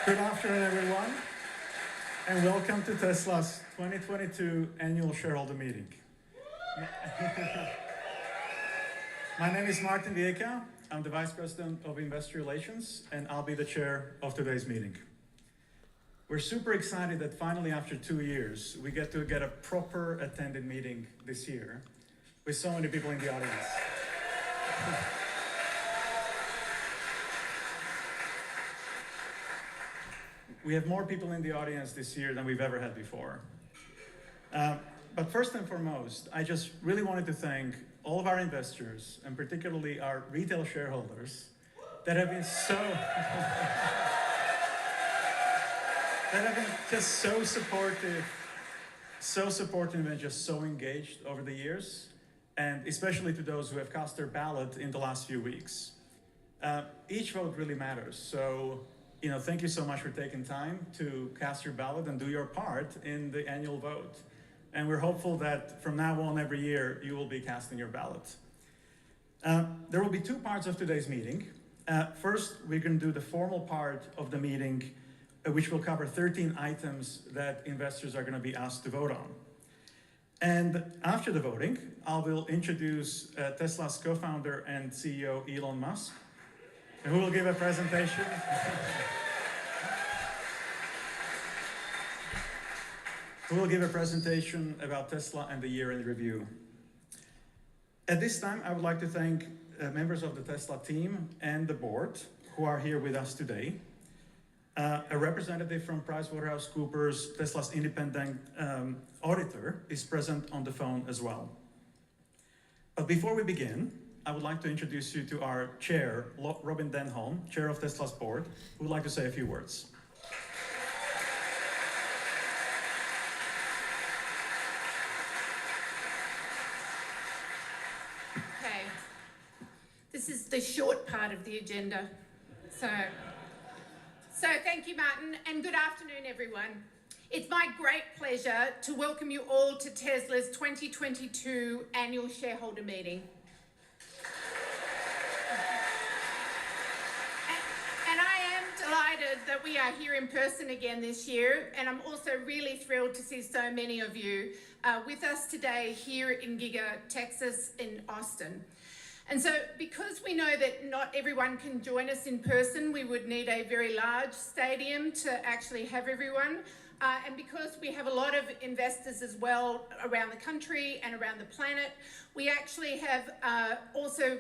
Good afternoon, everyone, and welcome to Tesla's 2022 annual shareholder meeting. My name is Martin Vieca. I'm the Vice President of Investor Relations, and I'll be the chair of today's meeting. We're super excited that finally, after 2 years, we get a proper attended meeting this year with so many people in the audience. We have more people in the audience this year than we've ever had before. But first and foremost, I just really wanted to thank all of our investors, and particularly our retail shareholders, that have been just so supportive and just so engaged over the years, and especially to those who have cast their ballot in the last few weeks. Each vote really matters, so thank you so much for taking time to cast your ballot and do your part in the annual vote. And we're hopeful that from now on, every year, you will be casting your ballot. There will be two parts of today's meeting. First, we're going to do the formal part of the meeting, which will cover 13 items that investors are going to be asked to vote on. And after the voting, I will introduce Tesla's co-founder and CEO, Elon Musk, who will give a presentation. Who will give a presentation about Tesla and the year in review. At this time, I would like to thank members of the Tesla team and the board who are here with us today. A representative from PricewaterhouseCoopers, Tesla's independent auditor, is present on the phone as well. But before we begin, I would like to introduce you to our chair, Robin Denholm, chair of Tesla's board, who would like to say a few words. Okay, this is the short part of the agenda. So thank you, Martin, and good afternoon, everyone. It's my great pleasure to welcome you all to Tesla's 2022 annual shareholder meeting. Delighted that we are here in person again this year, and I'm also really thrilled to see so many of you with us today here in Giga, Texas, in Austin. And so because we know that not everyone can join us in person, we would need a very large stadium to actually have everyone. And because we have a lot of investors as well around the country and around the planet, we actually have also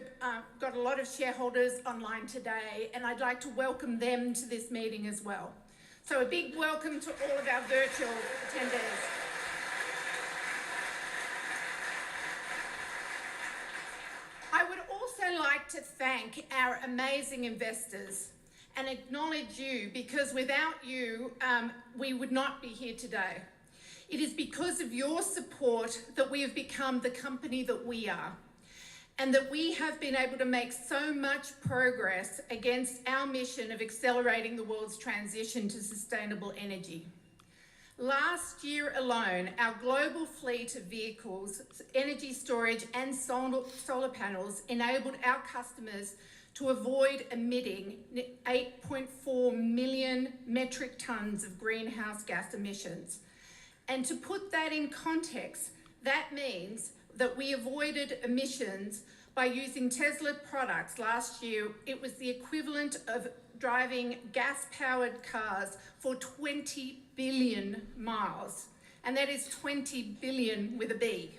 got a lot of shareholders online today, and I'd like to welcome them to this meeting as well. So a big welcome to all of our virtual attendees. I would also like to thank our amazing investors and acknowledge you, because without you, we would not be here today. It is because of your support that we have become the company that we are, and that we have been able to make so much progress against our mission of accelerating the world's transition to sustainable energy. Last year alone, our global fleet of vehicles, energy storage and solar panels enabled our customers to avoid emitting 8.4 million metric tons of greenhouse gas emissions. And to put that in context, that means that we avoided emissions by using Tesla products last year. It was the equivalent of driving gas-powered cars for 20 billion miles. And that is 20 billion with a B.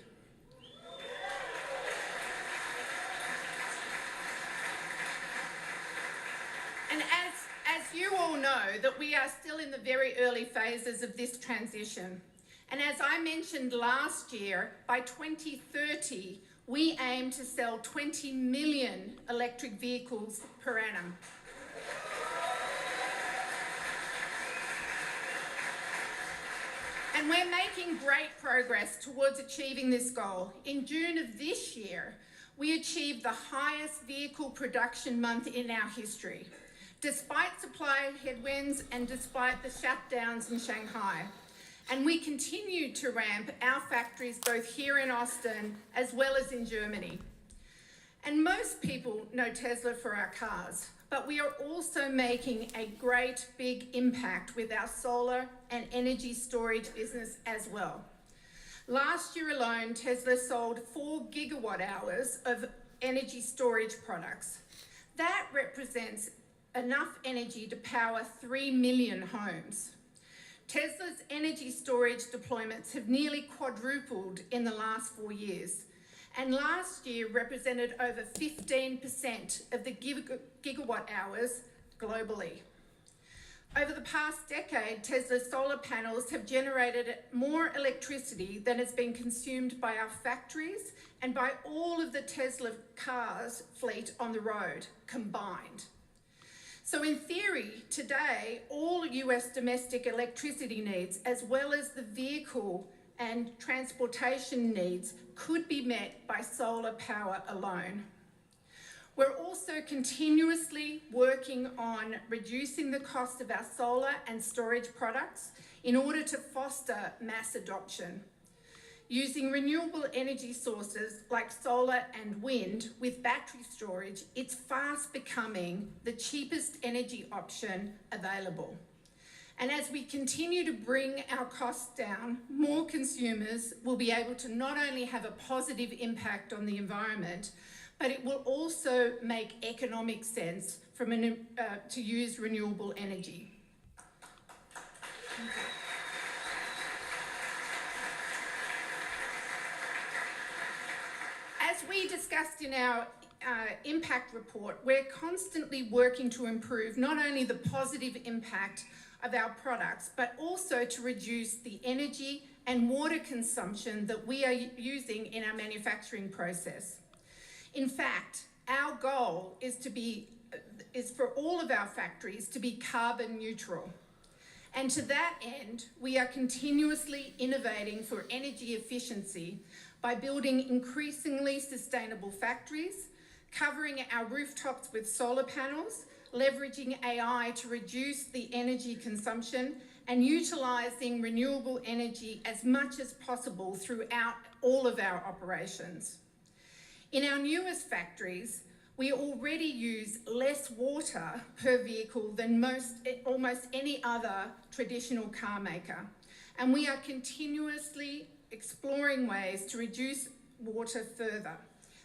And as you all know, that we are still in the very early phases of this transition. And as I mentioned last year, by 2030, we aim to sell 20 million electric vehicles per annum. And we're making great progress towards achieving this goal. In June of this year, we achieved the highest vehicle production month in our history, despite supply headwinds and despite the shutdowns in Shanghai. And we continue to ramp our factories both here in Austin as well as in Germany. And most people know Tesla for our cars, but we are also making a great big impact with our solar and energy storage business as well. Last year alone, Tesla sold 4 gigawatt hours of energy storage products. That represents enough energy to power 3 million homes. Tesla's energy storage deployments have nearly quadrupled in the last 4 years, and last year represented over 15% of the gigawatt hours globally. Over the past decade, Tesla's solar panels have generated more electricity than has been consumed by our factories and by all of the Tesla cars fleet on the road combined. So in theory, today, all US domestic electricity needs, as well as the vehicle and transportation needs, could be met by solar power alone. We're also continuously working on reducing the cost of our solar and storage products in order to foster mass adoption. Using renewable energy sources like solar and wind with battery storage, it's fast becoming the cheapest energy option available. And as we continue to bring our costs down, more consumers will be able to not only have a positive impact on the environment, but it will also make economic sense to use renewable energy. As we discussed in our impact report, we're constantly working to improve not only the positive impact of our products, but also to reduce the energy and water consumption that we are using in our manufacturing process. In fact, our goal is for all of our factories to be carbon neutral. And to that end, we are continuously innovating for energy efficiency by building increasingly sustainable factories, covering our rooftops with solar panels, leveraging AI to reduce the energy consumption, and utilising renewable energy as much as possible throughout all of our operations. In our newest factories, we already use less water per vehicle than almost any other traditional car maker. And we are continuously exploring ways to reduce water further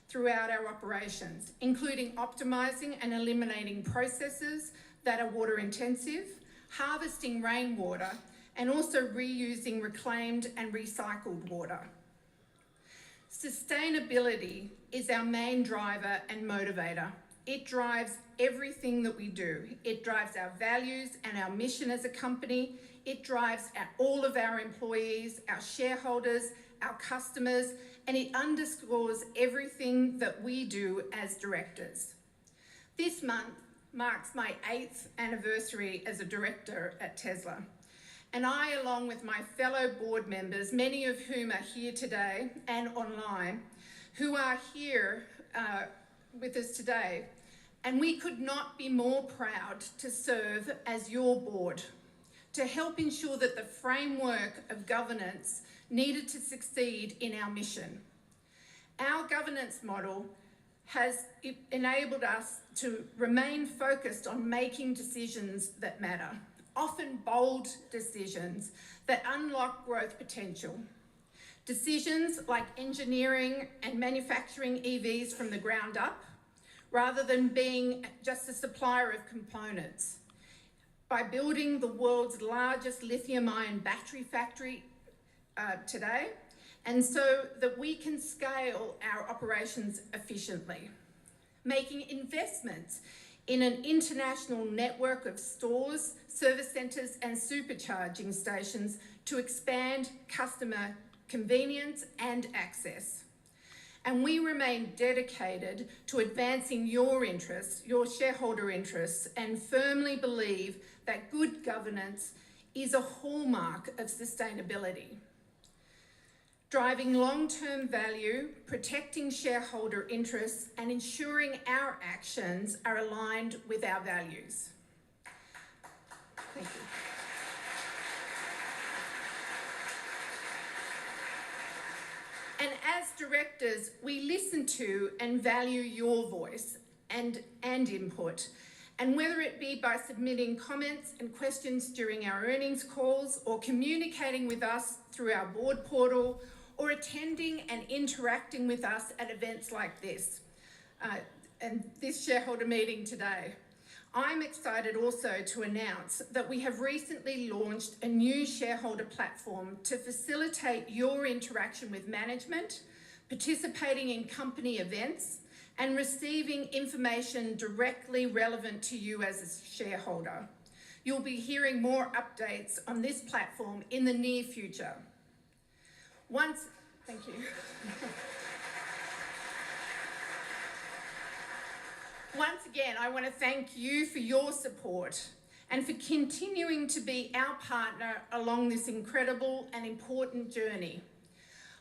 throughout our operations, including optimizing and eliminating processes that are water intensive, harvesting rainwater, and also reusing reclaimed and recycled water. Sustainability is our main driver and motivator. It drives everything that we do. It drives our values and our mission as a company. It drives all of our employees, our shareholders, our customers, and it underscores everything that we do as directors. This month marks my 8th anniversary as a director at Tesla. And I, along with my fellow board members, many of whom are here today and online, who are here with us today, and we could not be more proud to serve as your board, to help ensure that the framework of governance needed to succeed in our mission. Our governance model has enabled us to remain focused on making decisions that matter, often bold decisions that unlock growth potential. Decisions like engineering and manufacturing EVs from the ground up, rather than being just a supplier of components. By building the world's largest lithium-ion battery factory today, and so that we can scale our operations efficiently. Making investments in an international network of stores, service centres and supercharging stations to expand customer convenience and access. And we remain dedicated to advancing your interests, your shareholder interests, and firmly believe that good governance is a hallmark of sustainability. Driving long-term value, protecting shareholder interests, and ensuring our actions are aligned with our values. Thank you. And as directors, we listen to and value your voice and input, And whether it be by submitting comments and questions during our earnings calls, or communicating with us through our board portal, or attending and interacting with us at events like this, and this shareholder meeting today. I'm excited also to announce that we have recently launched a new shareholder platform to facilitate your interaction with management, participating in company events, and receiving information directly relevant to you as a shareholder. You'll be hearing more updates on this platform in the near future. Thank you. Once again, I want to thank you for your support and for continuing to be our partner along this incredible and important journey.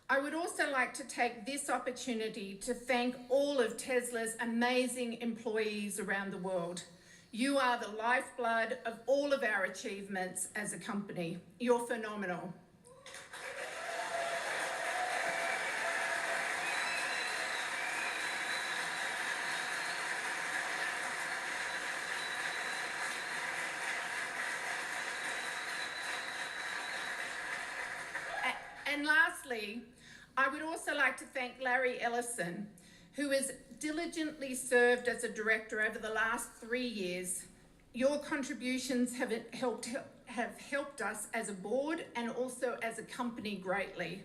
I would also like to take this opportunity to thank all of Tesla's amazing employees around the world. You are the lifeblood of all of our achievements as a company. You're phenomenal. And lastly, I would also like to thank Larry Ellison, who has diligently served as a director over the last 3 years. Your contributions have helped us as a board and also as a company greatly.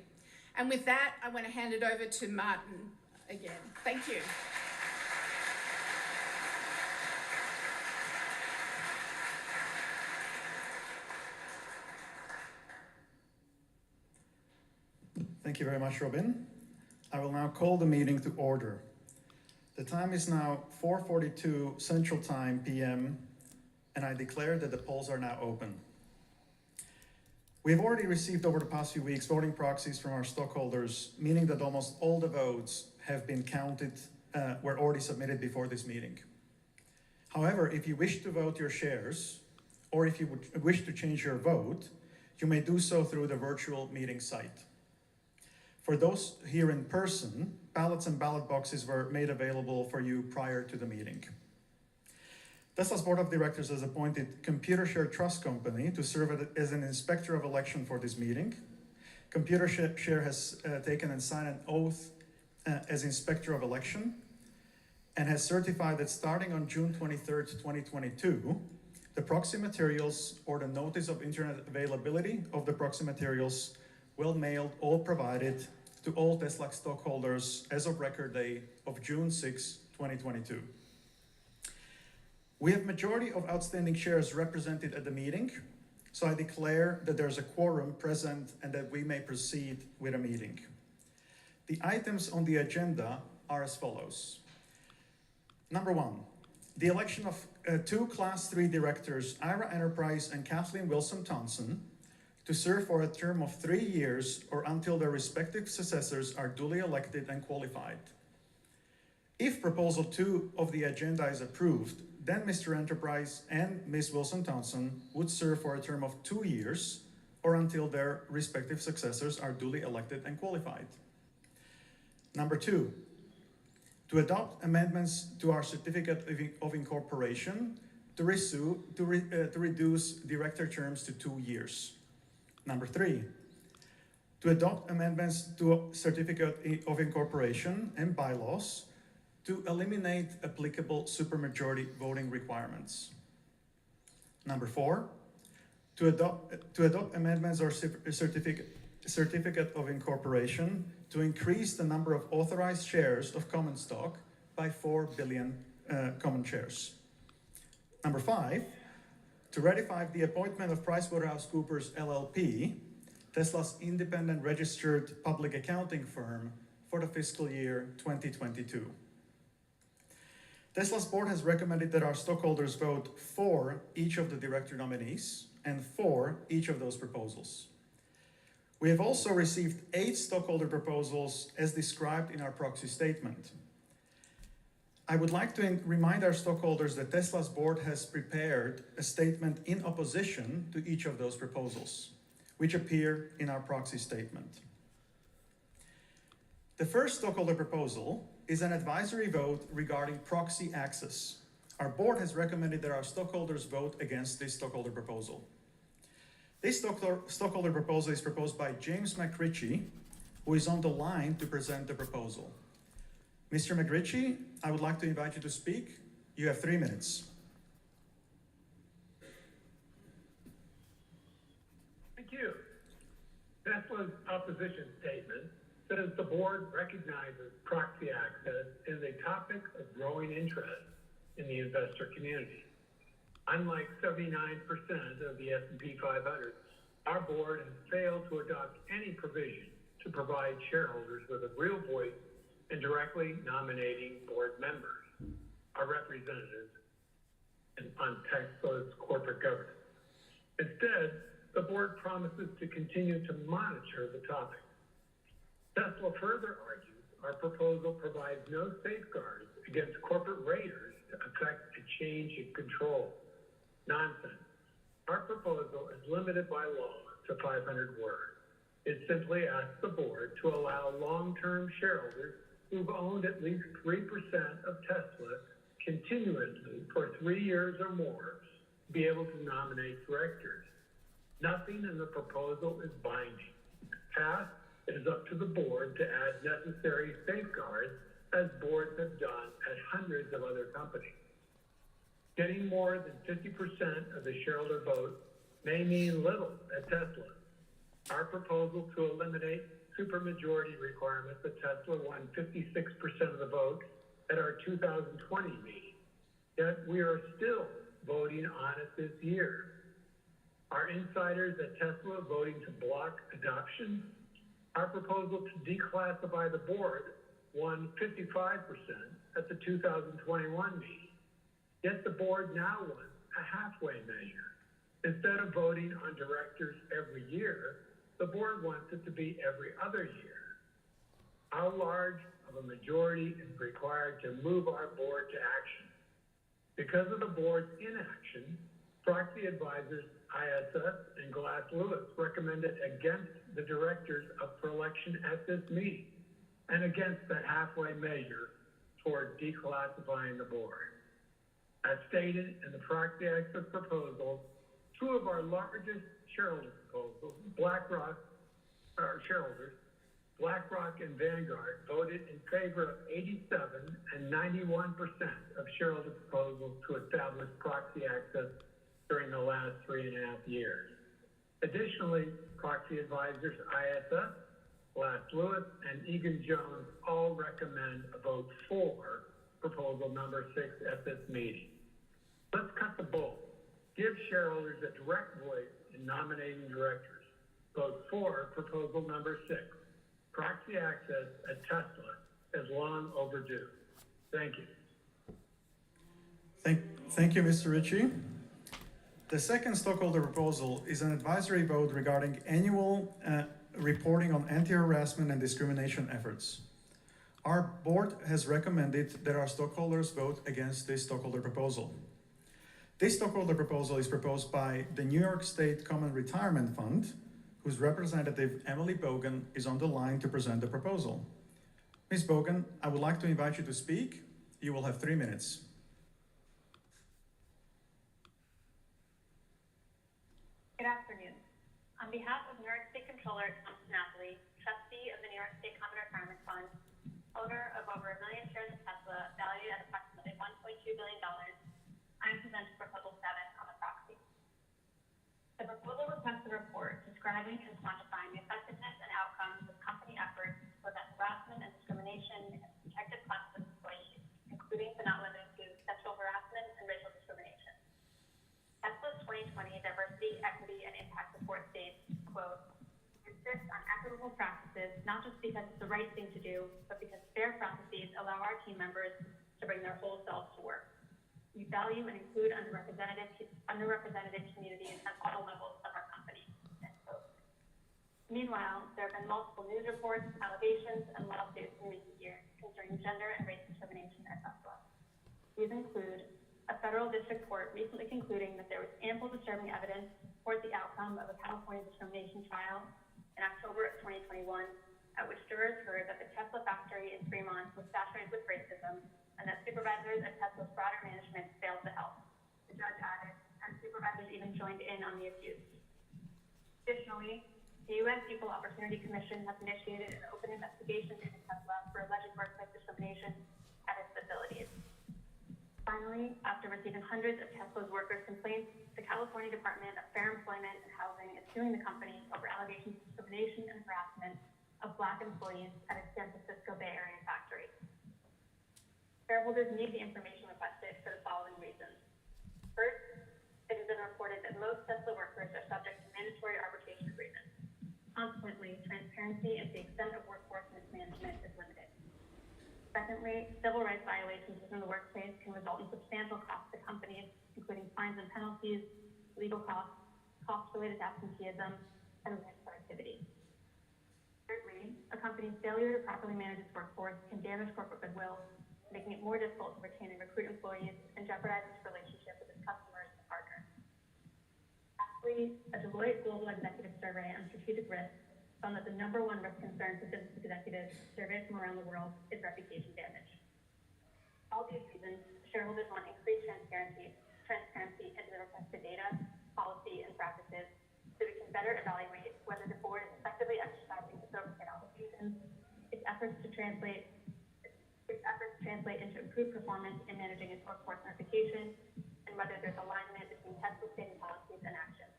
And with that, I want to hand it over to Martin again. Thank you. Thank you very much, Robin. I will now call the meeting to order. The time is now 4:42 Central Time PM, and I declare that the polls are now open. We have already received over the past few weeks voting proxies from our stockholders, meaning that almost all the votes have been counted, were already submitted before this meeting. However, if you wish to vote your shares, or if you would wish to change your vote, you may do so through the virtual meeting site. For those here in person, ballots and ballot boxes were made available for you prior to the meeting. Tesla's board of directors has appointed Computershare Trust Company to serve as an inspector of election for this meeting. Computershare has taken and signed an oath as inspector of election and has certified that starting on June 23rd, 2022, the proxy materials or the notice of internet availability of the proxy materials will mailed or provided to all Tesla stockholders as of record day of June 6, 2022. We have majority of outstanding shares represented at the meeting, so I declare that there's a quorum present and that we may proceed with a meeting. The items on the agenda are as follows. Number 1, the election of 2 Class 3 directors, Ira Enterprise and Kathleen Wilson-Thompson, to serve for a term of 3 years or until their respective successors are duly elected and qualified. If proposal 2 of the agenda is approved, then Mr. Enterprise and Ms. Wilson-Thompson would serve for a term of 2 years or until their respective successors are duly elected and qualified. Number 2, to adopt amendments to our certificate of incorporation to reduce director terms to 2 years. Number 3, to adopt amendments to a certificate of incorporation and bylaws to eliminate applicable supermajority voting requirements. Number 4, to adopt amendments or certificate of incorporation to increase the number of authorized shares of common stock by 4 billion common shares. Number 5, to ratify the appointment of PricewaterhouseCoopers LLP, Tesla's independent registered public accounting firm for the fiscal year 2022. Tesla's board has recommended that our stockholders vote for each of the director nominees and for each of those proposals. We have also received 8 stockholder proposals as described in our proxy statement. I would like to remind our stockholders that Tesla's board has prepared a statement in opposition to each of those proposals, which appear in our proxy statement. The first stockholder proposal is an advisory vote regarding proxy access. our board has recommended that our stockholders vote against this stockholder proposal. This stockholder proposal is proposed by James McRitchie, who is on the line to present the proposal. Mr. McRitchie, I would like to invite you to speak. You have 3 minutes. Thank you. Tesla's opposition statement says the board recognizes proxy access as a topic of growing interest in the investor community. Unlike 79% of the S&P 500, our board has failed to adopt any provision to provide shareholders with a real voice in directly nominating board members, our representatives, on Tesla's corporate governance. Instead, the board promises to continue to monitor the topic. Tesla further argues our proposal provides no safeguards against corporate raiders to affect a change in control. Nonsense. Our proposal is limited by law to 500 words. It simply asks the board to allow long-term shareholders who've owned at least 3% of Tesla continuously for 3 years or more to be able to nominate directors. Nothing in the proposal is binding. If passed, it is up to the board to add necessary safeguards, as boards have done at hundreds of other companies. Getting more than 50% of the shareholder vote may mean little at Tesla. Our proposal to eliminate supermajority requirements at Tesla won 56% of the vote at our 2020 meeting. Yet we are still voting on it this year. Our insiders at Tesla voting to block adoption. Our proposal to declassify the board won 55% at the 2021 meeting. Yet the board now wants a halfway measure. Instead of voting on directors every year, the board wants it to be every other year. How large of a majority is required to move our board to action? Because of the board's inaction, proxy advisors ISS and Glass Lewis recommended against the directors up for election at this meeting and against the halfway measure toward declassifying the board. As stated in the proxy access proposal, two of our largest shareholder proposals, BlackRock and Vanguard, voted in favor of 87 and 91% of shareholder proposals to establish proxy access during the last 3.5 years. Additionally, proxy advisors ISS, Glass Lewis, and Egan-Jones all recommend a vote for proposal number 6 at this meeting. Let's cut the bull. Give shareholders a direct voice in nominating directors. Vote for proposal number 6. Proxy access at Tesla is long overdue. Thank you. Thank you, Mr. Ritchie. The second stockholder proposal is an advisory vote regarding annual reporting on anti-harassment and discrimination efforts. Our board has recommended that our stockholders vote against this stockholder proposal. This stockholder proposal is proposed by the New York State Common Retirement Fund, whose representative Emily Bogan is on the line to present the proposal. Ms. Bogan, I would like to invite you to speak. You will have 3 minutes. Good afternoon. On behalf of New York State Controller Thomas Napoli, trustee of the New York State Common Retirement Fund, owner of over 1 million shares of Tesla valued at approximately $1.2 billion, I am presenting proposal 7 on the proxy. The proposal requests a report describing and quantifying the effectiveness and outcomes of company efforts to prevent harassment and discrimination against protected classes of employees, including but not limited to sexual harassment and racial discrimination. Tesla's 2020 Diversity, Equity, and Impact Report states, quote, "Insists on equitable practices not just because it's the right thing to do, but because fair processes allow our team members to bring their whole selves to work. We value and include underrepresented communities at all levels of our company." End quote. Meanwhile, there have been multiple news reports, allegations, and lawsuits in recent years concerning gender and race discrimination at Tesla. These include a federal district court recently concluding that there was ample disturbing evidence to support the outcome of a California discrimination trial in October of 2021, at which jurors heard that the Tesla factory in Fremont was saturated with racism and that supervisors of Tesla's broader management failed to help. The judge added, and supervisors even joined in on the abuse. Additionally, the U.S. Equal Opportunity Commission has initiated an open investigation into Tesla for alleged workplace discrimination at its facilities. Finally, after receiving hundreds of Tesla's workers' complaints, the California Department of Fair Employment and Housing is suing the company over allegations of discrimination and harassment of Black employees at its San Francisco Bay Area factory. Shareholders need the information requested for the following reasons. First, it has been reported that most Tesla workers are subject to mandatory arbitration agreements. Consequently, transparency into the extent of workforce mismanagement is limited. Secondly, civil rights violations within the workplace can result in substantial costs to companies, including fines and penalties, legal costs, costs related to absenteeism, and reduced productivity. Thirdly, a company's failure to properly manage its workforce can damage corporate goodwill, making it more difficult to retain and recruit employees and jeopardize its relationship with its customers and partners. Lastly, a Deloitte Global Executive Survey on strategic risk found that the #1 risk concern for business executives surveyed from around the world is reputation damage. For all these reasons, shareholders want increased transparency into the requested data, policy, and practices so we can better evaluate whether the board is effectively exercising its oversight obligations, its efforts translate into improved performance in managing its workforce notification, and whether there's alignment between Tesla's stated policies and actions.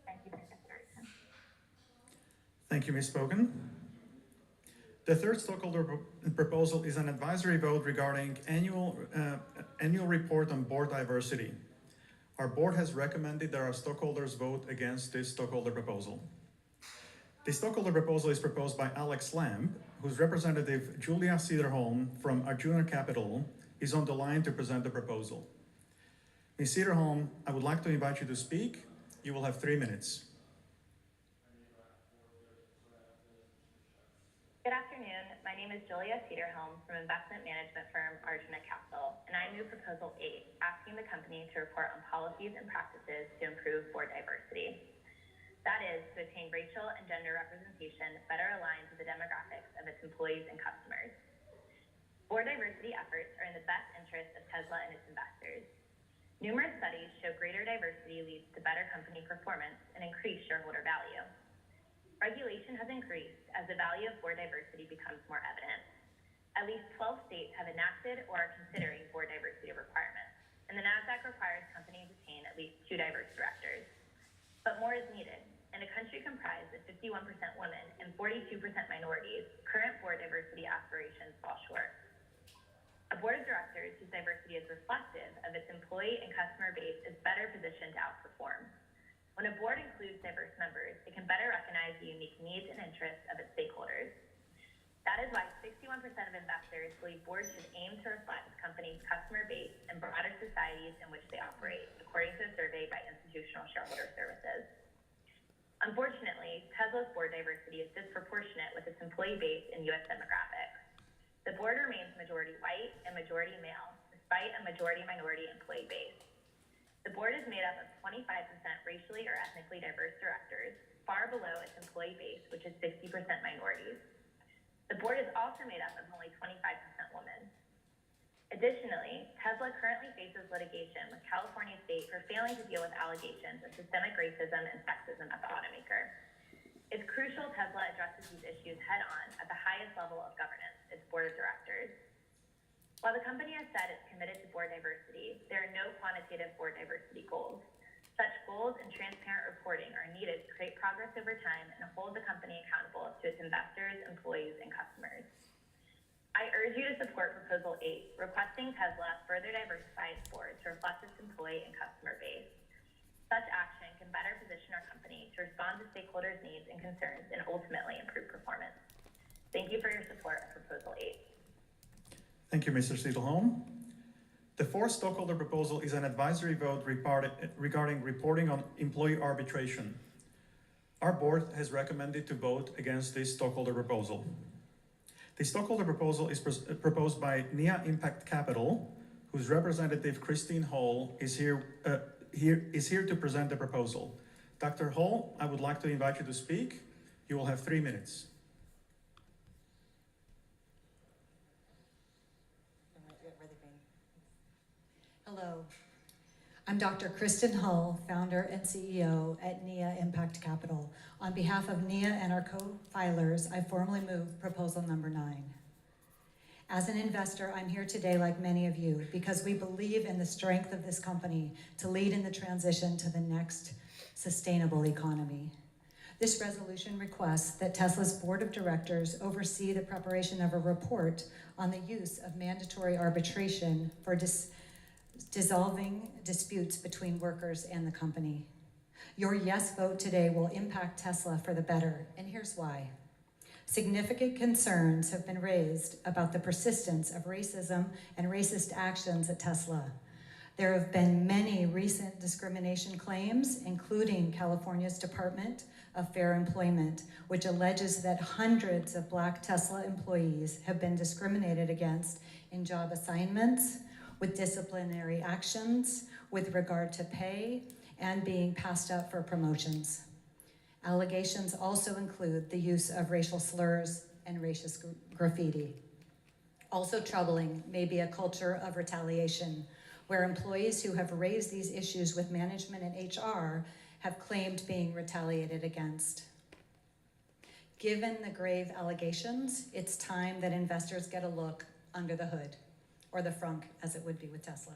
Thank you for your consideration. Thank you, Ms. Spogan. The third stockholder proposal is an advisory vote regarding annual report on board diversity. Our board has recommended that our stockholders vote against this stockholder proposal. The stockholder proposal is proposed by Alex Lamb, whose representative Julia Cederholm from Arjuna Capital is on the line to present the proposal. Ms. Cederholm, I would like to invite you to speak. You will have 3 minutes. Good afternoon. My name is Julia Cederholm from investment management firm Arjuna Capital, and I move Proposal 8, asking the company to report on policies and practices to improve board diversity. That is, to attain racial and gender representation better aligned to the demographics of its employees and customers. Board diversity efforts are in the best interest of Tesla and its investors. Numerous studies show greater diversity leads to better company performance and increased shareholder value. Regulation has increased as the value of board diversity becomes more evident. At least 12 states have enacted or are considering board diversity requirements, and the NASDAQ requires companies attain at least 2 diverse directors. But more is needed. In a country comprised of 51% women and 42% minorities, current board diversity aspirations fall short. A board of directors whose diversity is reflective of its employee and customer base is better positioned to outperform. When a board includes diverse members, it can better recognize the unique needs and interests of its stakeholders. That is why 61% of investors believe boards should aim to reflect the company's customer base and broader societies in which they operate, according to a survey by Institutional Shareholder Services. Unfortunately, Tesla's board diversity is disproportionate with its employee base and U.S. demographics. The board remains majority white and majority male, despite a majority minority employee base. The board is made up of 25% racially or ethnically diverse directors, far below its employee base, which is 60% minorities. The board is also made up of only 25% women. Additionally, Tesla currently faces litigation with California State for failing to deal with allegations of systemic racism and sexism at the automaker. It's crucial Tesla addresses these issues head-on at the highest level of governance, its board of directors. While the company has said it's committed to board diversity, there are no quantitative board diversity goals. Such goals and transparent reporting are needed to create progress over time and hold the company accountable to its investors, employees, and customers. I urge you to support Proposal 8, requesting Tesla further diversify its board to reflect its employee and customer base. Such action can better position our company to respond to stakeholders' needs and concerns and ultimately improve performance. Thank you for your support of Proposal 8. Thank you, Mr. Cederholm. The fourth stockholder proposal is an advisory vote regarding reporting on employee arbitration. Our board has recommended to vote against this stockholder proposal. The stockholder proposal is proposed by Nia Impact Capital, whose representative Christine Hall is here to present the proposal. Dr. Hall, I would like to invite you to speak. You will have 3 minutes. Hello, I'm Dr. Kristen Hull, founder and CEO at NIA Impact Capital. On behalf of NIA and our co-filers, I formally move proposal number 9. As an investor, I'm here today like many of you because we believe in the strength of this company to lead in the transition to the next sustainable economy. This resolution requests that Tesla's board of directors oversee the preparation of a report on the use of mandatory arbitration for dissolving disputes between workers and the company. Your yes vote today will impact Tesla for the better, and here's why. Significant concerns have been raised about the persistence of racism and racist actions at Tesla. There have been many recent discrimination claims, including California's Department of Fair Employment, which alleges that hundreds of Black Tesla employees have been discriminated against in job assignments, with disciplinary actions, with regard to pay, and being passed up for promotions. Allegations also include the use of racial slurs and racist graffiti. Also troubling may be a culture of retaliation, where employees who have raised these issues with management and HR have claimed being retaliated against. Given the grave allegations, it's time that investors get a look under the hood, or the frunk, as it would be with Tesla.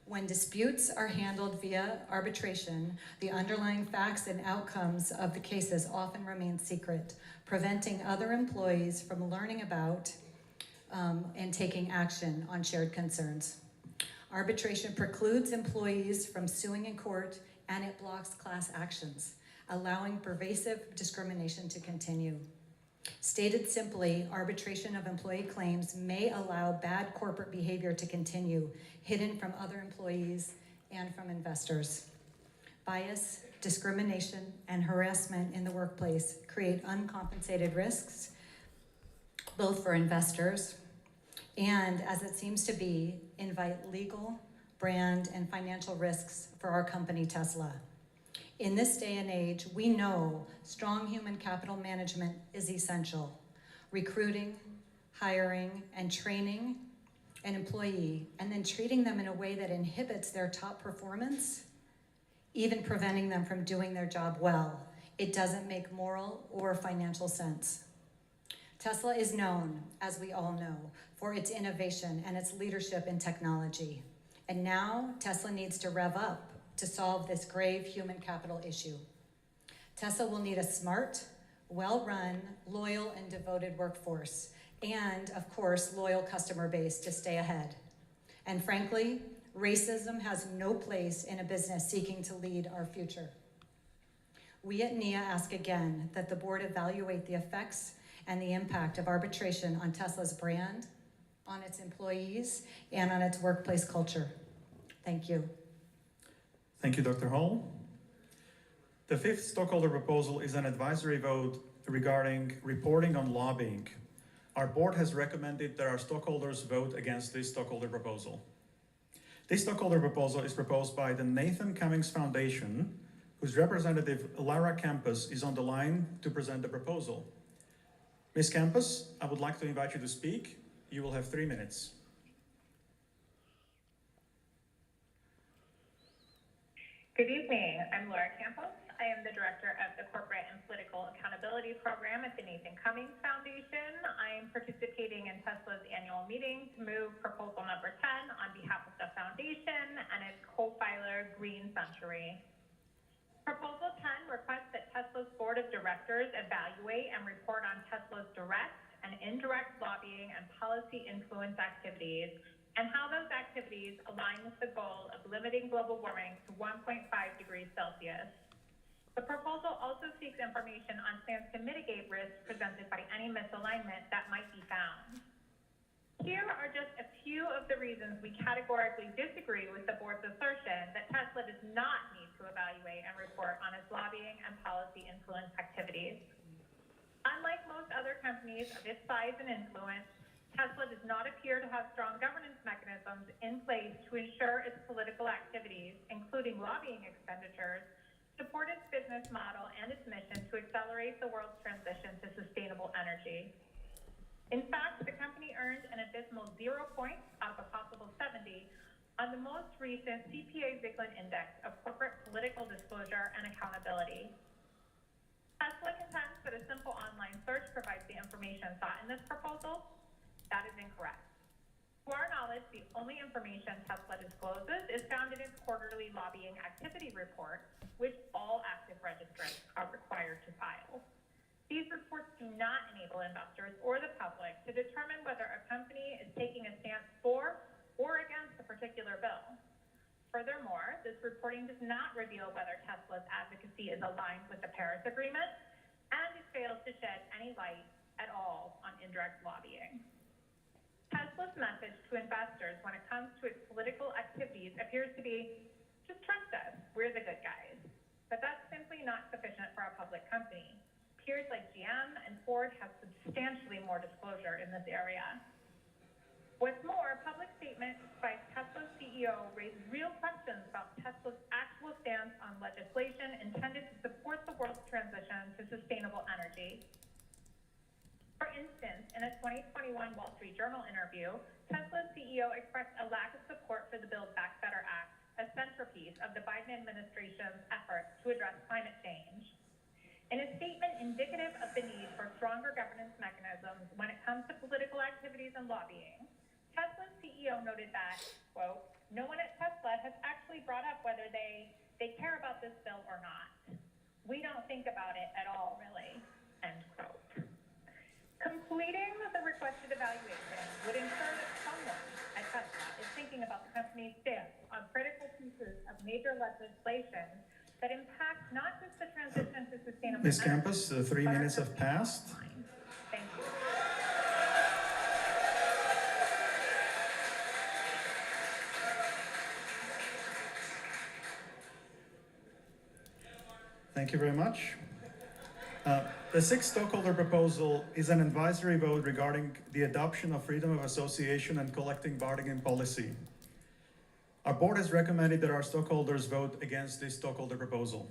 When disputes are handled via arbitration, the underlying facts and outcomes of the cases often remain secret, preventing other employees from learning about and taking action on shared concerns. Arbitration precludes employees from suing in court, and it blocks class actions, allowing pervasive discrimination to continue. Stated simply, arbitration of employee claims may allow bad corporate behavior to continue, hidden from other employees and from investors. Bias, discrimination, and harassment in the workplace create uncompensated risks, both for investors and, as it seems to be, invite legal, brand, and financial risks for our company, Tesla. In this day and age, we know strong human capital management is essential. Recruiting, hiring, and training an employee, and then treating them in a way that inhibits their top performance, even preventing them from doing their job well, it doesn't make moral or financial sense. Tesla is known, as we all know, for its innovation and its leadership in technology. And now Tesla needs to rev up to solve this grave human capital issue. Tesla will need a smart, well-run, loyal, and devoted workforce, and of course, loyal customer base to stay ahead. And frankly, racism has no place in a business seeking to lead our future. We at NIA ask again that the board evaluate the effects and the impact of arbitration on Tesla's brand, on its employees, and on its workplace culture. Thank you. Thank you, Dr. Hall. The 5th stockholder proposal is an advisory vote regarding reporting on lobbying. Our board has recommended that our stockholders vote against this stockholder proposal. This stockholder proposal is proposed by the Nathan Cummings Foundation, whose representative Lara Campos is on the line to present the proposal. Ms. Campos, I would like to invite you to speak. You will have 3 minutes. Good evening. I'm Laura Campos. I am the director of the Corporate and Political Accountability Program at the Nathan Cummings Foundation. I am participating in Tesla's annual meeting to move proposal number 10 on behalf of the foundation and its co-filer, Green Century. Proposal 10 requests that Tesla's board of directors evaluate and report on Tesla's direct and indirect lobbying and policy influence activities, and how those activities align with the goal of limiting global warming to 1.5 degrees Celsius. The proposal also seeks information on plans to mitigate risks presented by any misalignment that might be found. Here are just a few of the reasons we categorically disagree with the board's assertion that Tesla does not need to evaluate and report on its lobbying and policy influence activities. Unlike most other companies of its size and influence, Tesla does not appear to have strong governance mechanisms in place to ensure its political activities, including lobbying expenditures, support its business model and its mission to accelerate the world's transition to sustainable energy. In fact, the company earned an abysmal 0 points out of a possible 70 on the most recent CPA-Zicklin Index of Corporate Political Disclosure and Accountability. Tesla contends that a simple online search provides the information sought in this proposal. That is incorrect. To our knowledge, the only information Tesla discloses is found in its quarterly lobbying activity report, which all active registrants are required to file. These reports do not enable investors or the public to determine whether a company is taking a stance for or against a particular bill. Furthermore, this reporting does not reveal whether Tesla's advocacy is aligned with the Paris Agreement, and it fails to shed any light at all on indirect lobbying. Tesla's message to investors when it comes to its political activities appears to be, just trust us, we're the good guys. But that's simply not sufficient for a public company. Peers like GM and Ford have substantially more disclosure in this area. What's more, public statements by Tesla's CEO raise real questions about Tesla's actual stance on legislation intended to support the world's transition to sustainable energy. For instance, in a 2021 Wall Street Journal interview, Tesla's CEO expressed a lack of support for the Build Back Better Act, a centerpiece of the Biden administration's efforts to address climate change. In a statement indicative of the need for stronger governance mechanisms when it comes to political activities and lobbying, Tesla's CEO noted that, quote, no one at Tesla has actually brought up whether they care about this bill or not. We don't think about it at all, really, end quote. Completing the requested evaluation would ensure that someone at Tesla is thinking about the company's stance on critical pieces of major legislation that impact not just the transition to sustainable Ms. energy, Campos, 3 minutes have passed. Thank you. Thank you very much. The sixth stockholder proposal is an advisory vote regarding the adoption of freedom of association and collective bargaining policy. Our board has recommended that our stockholders vote against this stockholder proposal.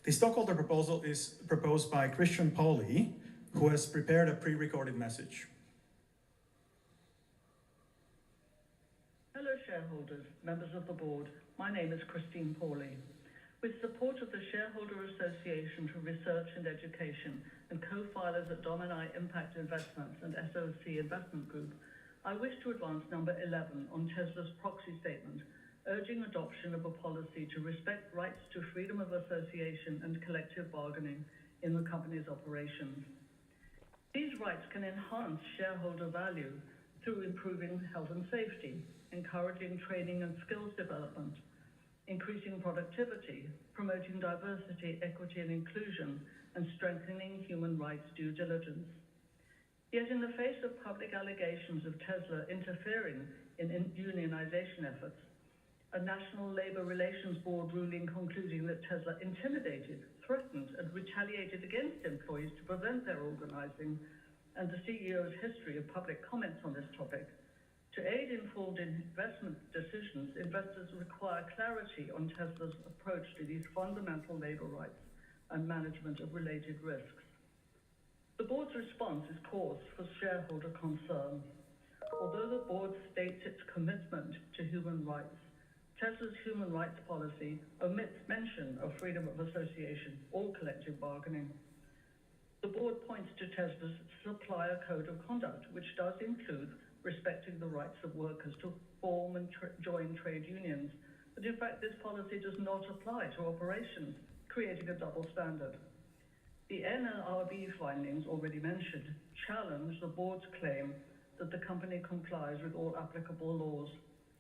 The stockholder proposal is proposed by Christian Pauly, who has prepared a pre-recorded message. Hello shareholders, members of the board. My name is Christine Pauly. With support of the Shareholder Association for Research and Education and co-filers at Domini Impact Investments and SOC Investment Group, I wish to advance number 11 on Tesla's proxy statement, urging adoption of a policy to respect rights to freedom of association and collective bargaining in the company's operations. These rights can enhance shareholder value through improving health and safety, encouraging training and skills development, increasing productivity, promoting diversity, equity, and inclusion, and strengthening human rights due diligence. Yet in the face of public allegations of Tesla interfering in unionization efforts, a National Labor Relations Board ruling concluding that Tesla intimidated, threatened, and retaliated against employees to prevent their organizing, and the CEO's history of public comments on this topic, to aid informed investment decisions, investors require clarity on Tesla's approach to these fundamental labor rights and management of related risks. The board's response is cause for shareholder concern. Although the board states its commitment to human rights, Tesla's human rights policy omits mention of freedom of association or collective bargaining. The board points to Tesla's supplier code of conduct, which does include respecting the rights of workers to form and join trade unions. But in fact, this policy does not apply to operations, creating a double standard. The NLRB findings already mentioned challenge the board's claim that the company complies with all applicable laws,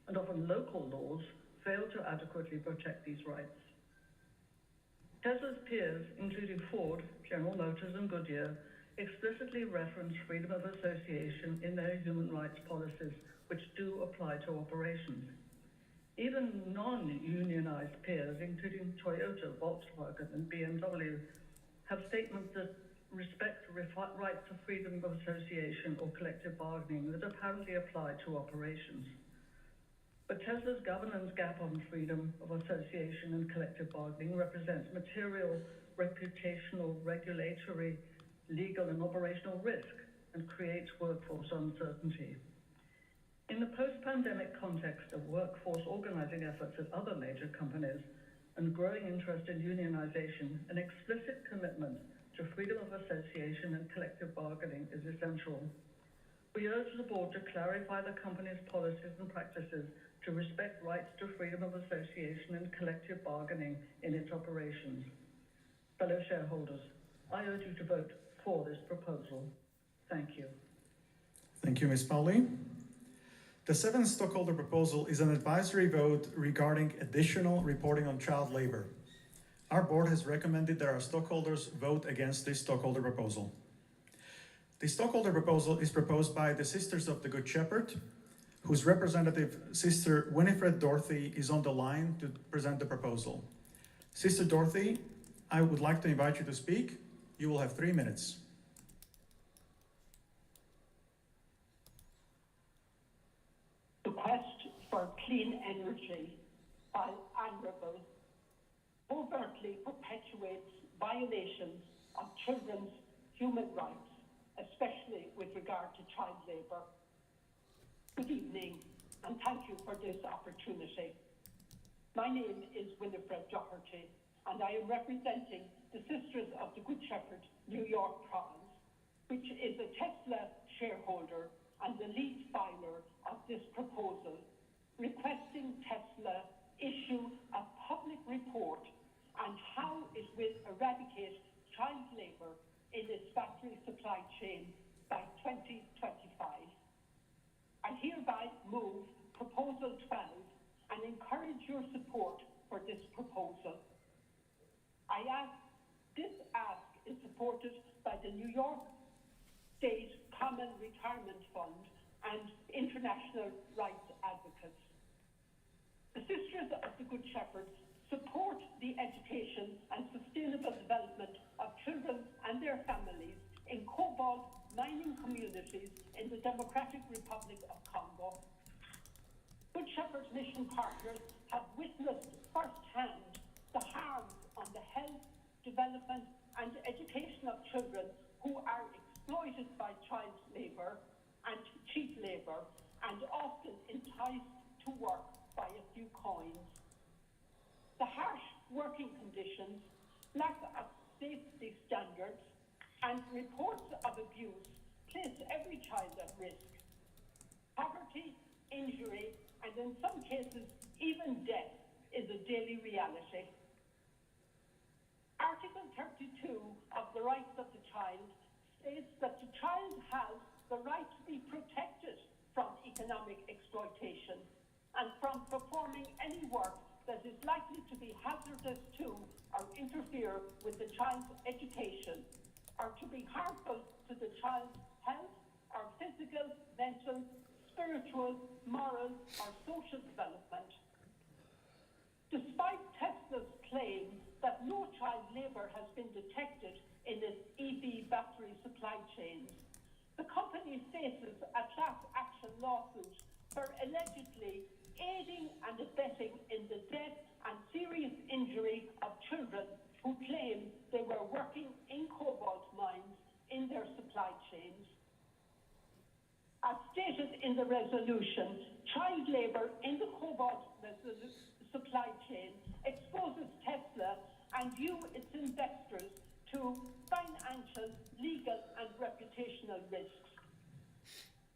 and often local laws fail to adequately protect these rights. Tesla's peers, including Ford, General Motors, and Goodyear, explicitly reference freedom of association in their human rights policies, which do apply to operations. Even non-unionized peers, including Toyota, Volkswagen, and BMW, have statements that respect rights of freedom of association or collective bargaining that apparently apply to operations. But Tesla's governance gap on freedom of association and collective bargaining represents material, reputational, regulatory, legal, and operational risk, and creates workforce uncertainty. In the post-pandemic context of workforce organizing efforts at other major companies and growing interest in unionization, an explicit commitment to freedom of association and collective bargaining is essential. We urge the board to clarify the company's policies and practices to respect rights to freedom of association and collective bargaining in its operations. Fellow shareholders, I urge you to vote for this proposal. Thank you. Thank you, Ms. Powley. The seventh stockholder proposal is an advisory vote regarding additional reporting on child labor. Our board has recommended that our stockholders vote against this stockholder proposal. The stockholder proposal is proposed by the Sisters of the Good Shepherd, whose representative, Sister Winifred Dorothy, is on the line to present the proposal. Sister Dorothy, I would like to invite you to speak. You will have 3 minutes. The quest for clean energy, while admirable, overtly perpetuates violations of children's human rights, especially with regard to child labour. Good evening, and thank you for this opportunity. My name is Winifred Doherty, and I am representing the Sisters of the Good Shepherd, New York Province, which is a Tesla shareholder and the lead filer of this proposal, requesting Tesla issue a public report on how it will eradicate child labour in its battery supply chain by 2025. I hereby move Proposal 12 and encourage your support for this proposal. This ask is supported by the New York State Common Retirement Fund and international rights advocates. The Sisters of the Good Shepherds support the education and sustainable development of children and their families in cobalt mining communities in the Democratic Republic of Congo. Good Shepherd mission partners have witnessed firsthand the harms on the health, development, and education of children who are exploited by child labour and cheap labour and often enticed to work by a few coins. The harsh working conditions, lack of safety standards, and reports of abuse place every child at risk. Poverty, injury, and in some cases, even death is a daily reality. Article 32 of the Rights of the Child states that the child has the right to be protected from economic exploitation and from performing any work that is likely to be hazardous to or interfere with the child's education or to be harmful to the child's health or physical, mental, spiritual, moral, or social development. Despite Tesla's claim that no child labour has been detected in its EV battery supply chains, the company faces a class action lawsuit for allegedly aiding and abetting in the death and serious injury of children who claim they were working in cobalt mines in their supply chains. As stated in the resolution, child labour in the cobalt supply chain exposes Tesla and you, its investors, to financial, legal, and reputational risks.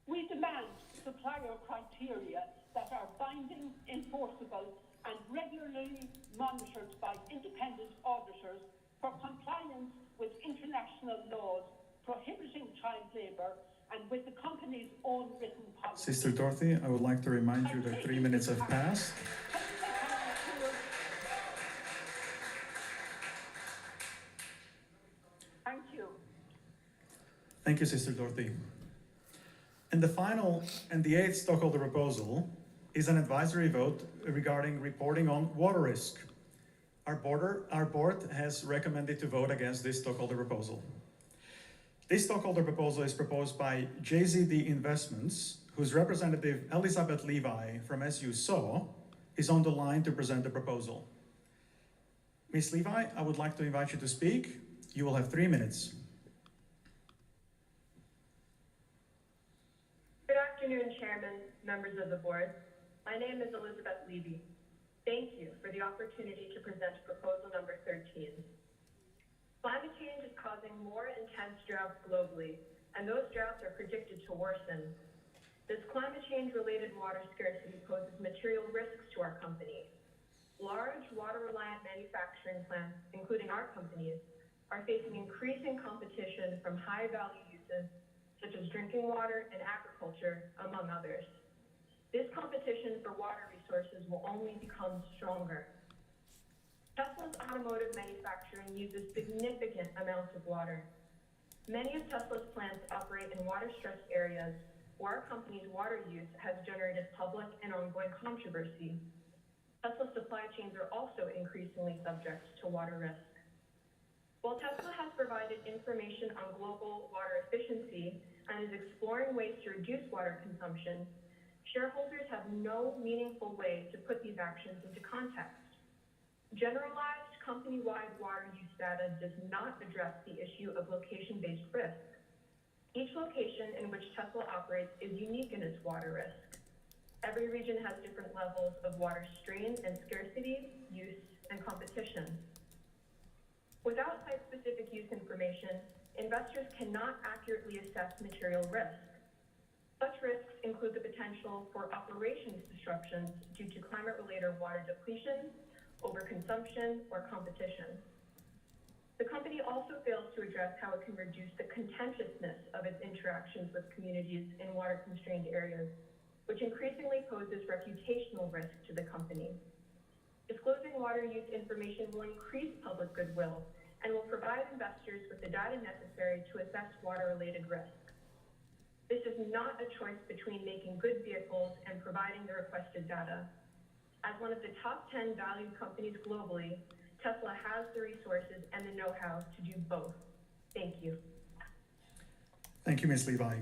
We demand supplier criteria that are binding, enforceable, and regularly monitored by independent auditors for compliance with international laws prohibiting child labour and with the company's own written policy. Sister Dorothy, I would like to remind you that 3 minutes have passed. Thank you. Thank you, Sister Dorothy. And the final and the eighth stockholder proposal is an advisory vote regarding reporting on water risk. Our board has recommended to vote against this stockholder proposal. This stockholder proposal is proposed by JZD Investments, whose representative Elizabeth Levi from As You Saw is on the line to present the proposal. Ms. Levi, I would like to invite you to speak. You will have 3 minutes. Chairman, members of the board. My name is Elizabeth Levy. Thank you for the opportunity to present proposal number 13. Climate change is causing more intense droughts globally, and those droughts are predicted to worsen. This climate change-related water scarcity poses material risks to our company. Large water-reliant manufacturing plants, including our companies, are facing increasing competition from high-value uses such as drinking water and agriculture, among others. This competition for water resources will only become stronger. Tesla's automotive manufacturing uses significant amounts of water. Many of Tesla's plants operate in water-stressed areas where our company's water use has generated public and ongoing controversy. Tesla's supply chains are also increasingly subject to water risk. While Tesla has provided information on global water efficiency and is exploring ways to reduce water consumption, shareholders have no meaningful way to put these actions into context. Generalized company-wide water use data does not address the issue of location-based risk. Each location in which Tesla operates is unique in its water risk. Every region has different levels of water strain and scarcity, use, and competition. Without site-specific use information, investors cannot accurately assess material risk. Such risks include the potential for operations disruptions due to climate-related water depletion, overconsumption, or competition. The company also fails to address how it can reduce the contentiousness of its interactions with communities in water-constrained areas, which increasingly poses reputational risk to the company. Disclosing water use information will increase public goodwill and will provide investors with the data necessary to assess water-related risk. This is not a choice between making good vehicles and providing the requested data. As one of the top 10 valued companies globally, Tesla has the resources and the know-how to do both. Thank you. Thank you, Ms. Levi.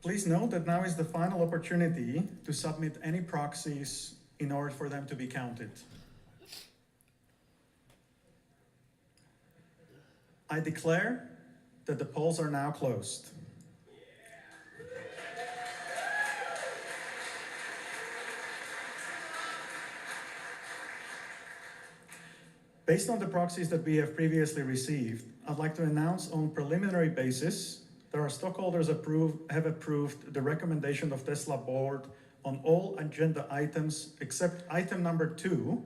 Please note that now is the final opportunity to submit any proxies in order for them to be counted. I declare that the polls are now closed. Based on the proxies that we have previously received, I'd like to announce on preliminary basis that our stockholders have approved the recommendation of Tesla board on all agenda items except item number 2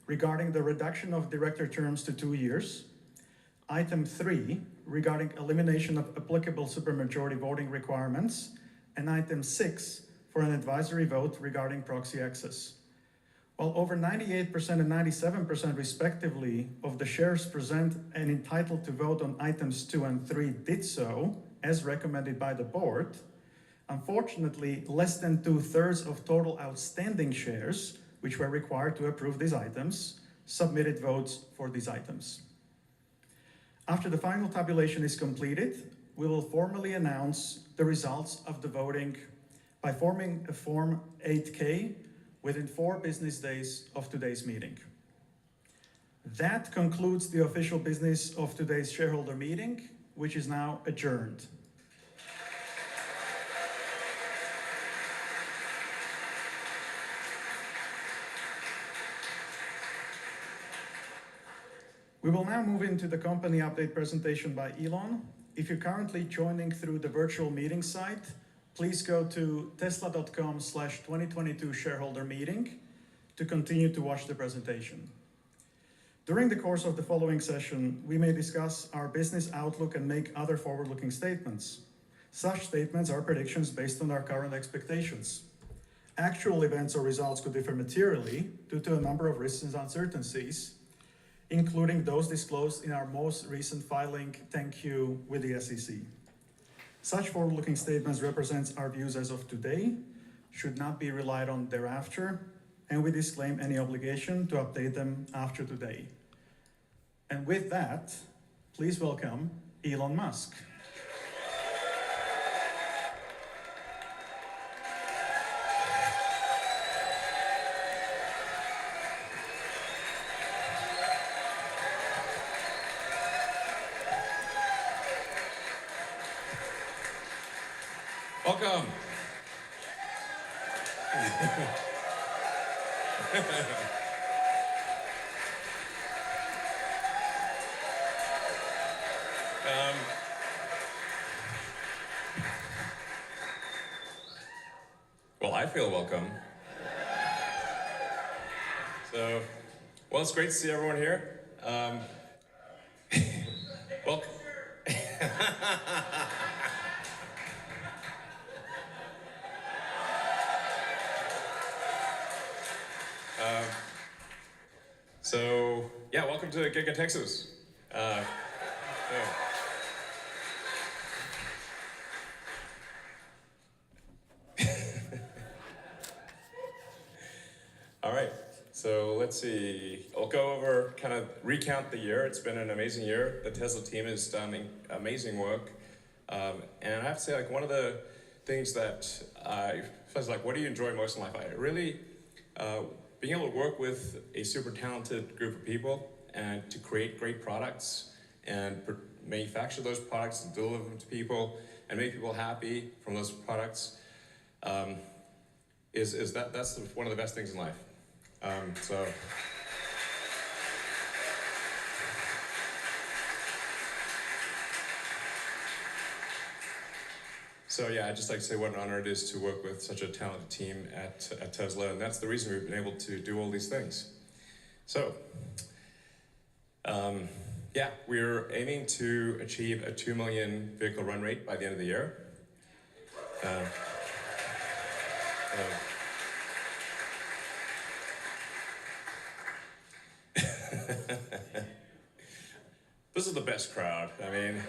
regarding the reduction of director terms to 2 years, item 3 regarding elimination of applicable supermajority voting requirements, and item 6 for an advisory vote regarding proxy access. While over 98% and 97% respectively of the shares present and entitled to vote on items 2 and 3 did so, as recommended by the board, unfortunately, less than 2/3 of total outstanding shares, which were required to approve these items, submitted votes for these items. After the final tabulation is completed, we will formally announce the results of the voting by forming a Form 8K within 4 business days of today's meeting. That concludes the official business of today's shareholder meeting, which is now adjourned. We will now move into the company update presentation by Elon. If you're currently joining through the virtual meeting site, please go to tesla.com/2022 shareholder meeting to continue to watch the presentation. During the course of the following session, we may discuss our business outlook and make other forward-looking statements. Such statements are predictions based on our current expectations. Actual events or results could differ materially due to a number of risks and uncertainties, including those disclosed in our most recent filing 10-Q with the SEC. Such forward-looking statements represent our views as of today, should not be relied on thereafter, and we disclaim any obligation to update them after today. And with that, please welcome Elon Musk. Welcome. Well, I feel welcome. So, well, it's great to see everyone here. Well, so yeah, welcome to Giga Texas. Yeah. All right, so let's see. I'll go over, kind of recount the year. It's been an amazing year. The Tesla team has done amazing work. And I have to say, like, one of the things that I was like, what do you enjoy most in life? I really, being able to work with a super talented group of people and to create great products and manufacture those products and deliver them to people and make people happy from those products, that's one of the best things in life. So yeah, I'd just like to say what an honor it is to work with such a talented team at Tesla, and that's the reason we've been able to do all these things. So, yeah, we're aiming to achieve a 2 million vehicle run rate by the end of the year. This is the best crowd. I mean,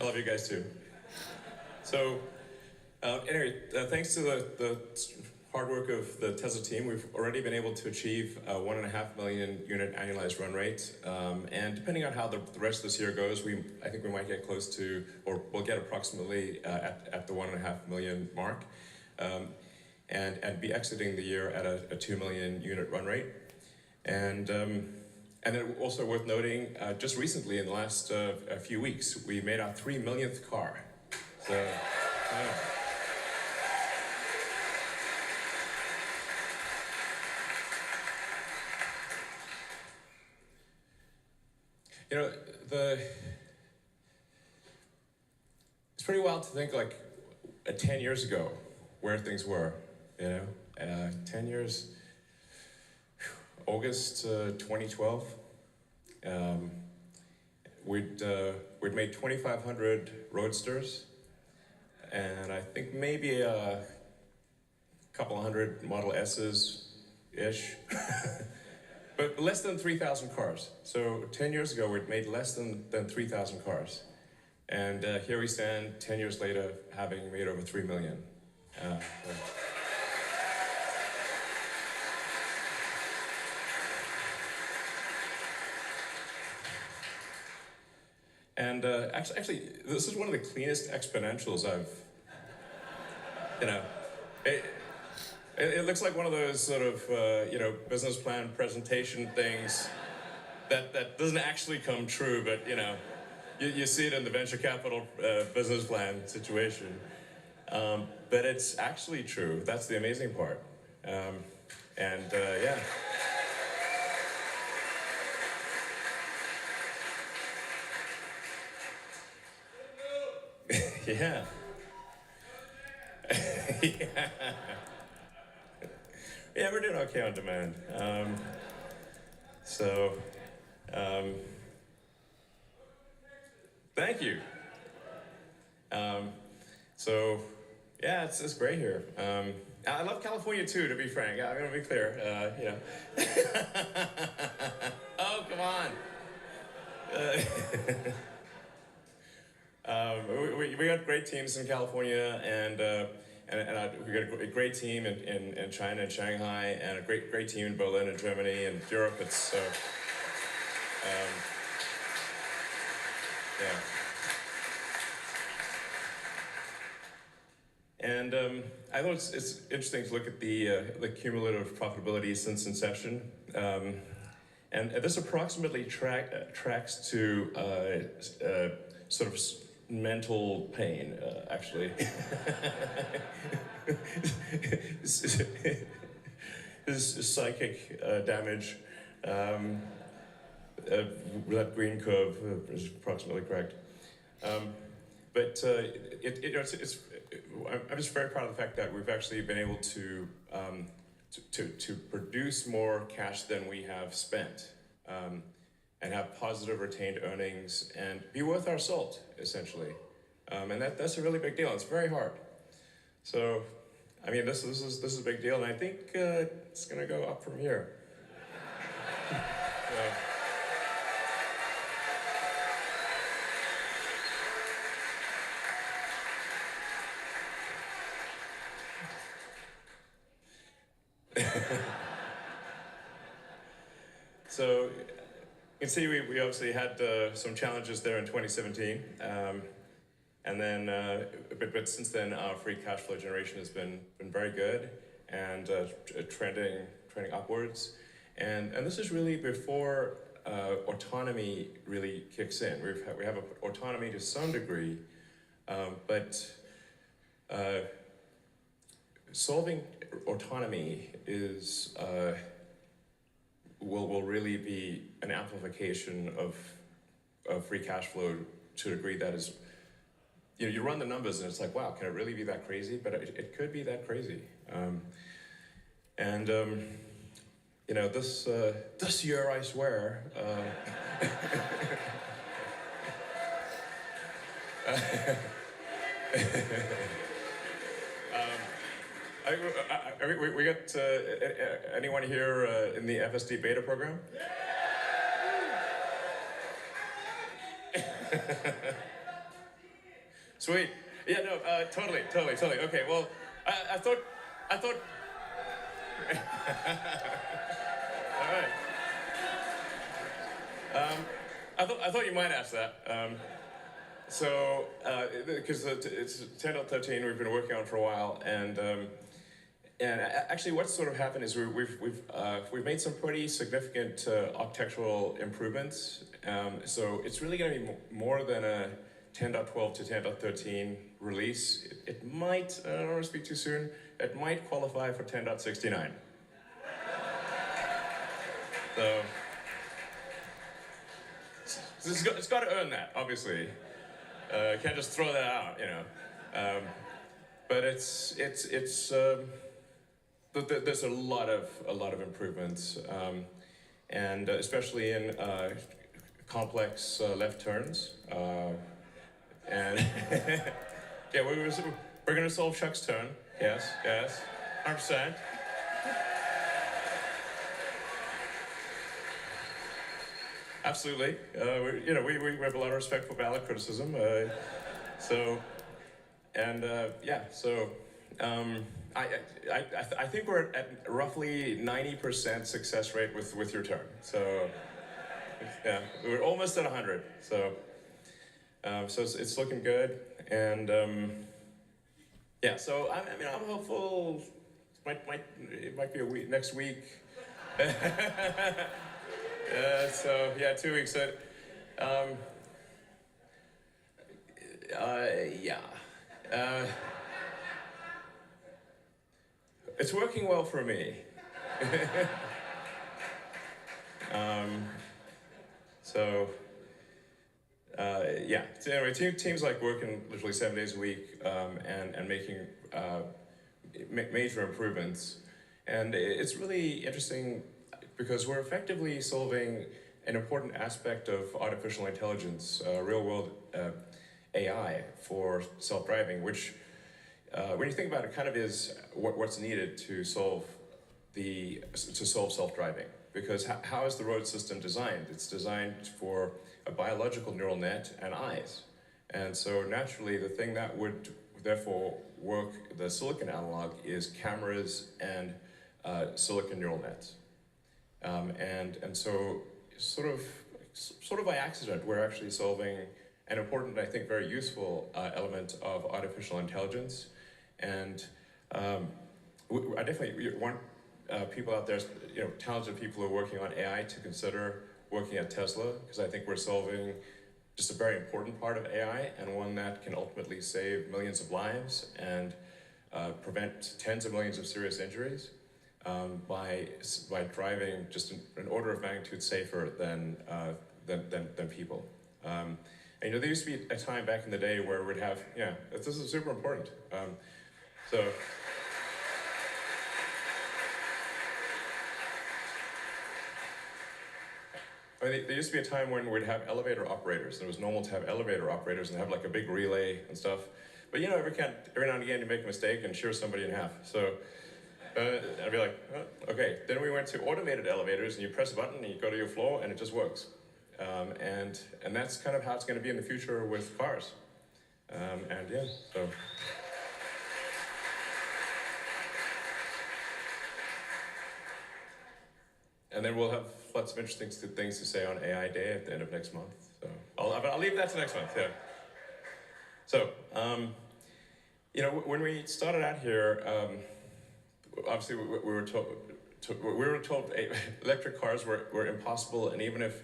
I love you guys too. So, anyway, thanks to the hard work of the Tesla team, we've already been able to achieve a 1.5 million unit annualized run rate. And depending on how the rest of this year goes, I think we might get close to, or we'll get approximately at the 1.5 million mark, and be exiting the year at a 2 million unit run rate. And then also worth noting, just recently in the last a few weeks, we made our 3 millionth car. So, yeah. You know, it's pretty wild to think, like, 10 years ago, where things were, you know? 10 years, August 2012, we'd made 2,500 Roadsters, and I think maybe a couple of hundred Model S's-ish. But less than 3,000 cars. So 10 years ago, we'd made less than 3,000 cars. And here we stand 10 years later, having made over 3 million. And actually, this is one of the cleanest exponentials I've, you know, it looks like one of those sort of, you know, business plan presentation things that doesn't actually come true, but, you know, you see it in the venture capital business plan situation. But it's actually true. That's the amazing part. Yeah. Yeah. Yeah. Yeah, we're doing okay on demand. Thank you. Yeah, it's great here. I love California too, to be frank. I'm gonna be clear. You know. Oh, come on. We got great teams in California, and we got a great team in China and Shanghai, and a great team in Berlin and Germany and Europe. It's yeah. And I thought it's interesting to look at the cumulative profitability since inception. And this approximately tracks to sort of mental pain, actually. This psychic damage. That green curve is approximately correct. But I'm just very proud of the fact that we've actually been able to produce more cash than we have spent, and have positive retained earnings and be worth our salt, essentially. And that's a really big deal. It's very hard. So, I mean, this is a big deal, and I think it's going to go up from here. So you can see we obviously had some challenges there in 2017, and then but since then our free cash flow generation has been very good and trending upwards, and this is really before autonomy really kicks in. We have autonomy to some degree, but solving autonomy is will really be an amplification of free cash flow to a degree that is, you run the numbers and it's like, wow, can it really be that crazy? But it could be that crazy. This year, I swear. We got anyone here in the FSD beta program? Sweet. Yeah, no, totally. Okay, well, I thought. All right. I thought you might ask that. So, because it's 10.13, we've been working on for a while, and actually, what's sort of happened is we've made some pretty significant architectural improvements. So it's really going to be more than a 10.12 to 10.13 release. It might, I don't want to speak too soon, it might qualify for 10.69. So it's got to earn that, obviously. Can't just throw that out, you know. But there's a lot of improvements, and especially in complex left turns. And yeah, we're going to solve Chuck's turn. Yes, 100%. Absolutely. We have a lot of respect for valid criticism. I think we're at roughly 90% success rate with your turn. So yeah, we're almost at 100. So it's looking good, and so I'm hopeful. It might be a week next week. So yeah, 2 weeks. It's working well for me. So anyway, teams like working literally 7 days a week and making major improvements, and it's really interesting because we're effectively solving an important aspect of artificial intelligence, real-world AI for self-driving, which, when you think about it, kind of is what's needed to solve self-driving. Because how is the road system designed? It's designed for a biological neural net and eyes, and so naturally, the thing that would therefore work, the silicon analog, is cameras and silicon neural nets. And so sort of by accident, we're actually solving an important, I think, very useful element of artificial intelligence. And I definitely want people out there, talented people who are working on AI to consider working at Tesla, because I think we're solving just a very important part of AI, and one that can ultimately save millions of lives and prevent tens of millions of serious injuries by driving just an order of magnitude safer than people. And there used to be a time back in the day where we'd have, this is super important. There used to be a time when we'd have elevator operators, and it was normal to have elevator operators and have like a big relay and stuff. But every now and again you make a mistake and shear somebody in half. So I'd be like, oh, okay. Then we went to automated elevators, and you press a button and you go to your floor and it just works. And that's kind of how it's going to be in the future with cars. So. And then we'll have lots of interesting things to say on AI Day at the end of next month. So I'll leave that to next month. Yeah. So when we started out here, obviously we were told electric cars were impossible, and even if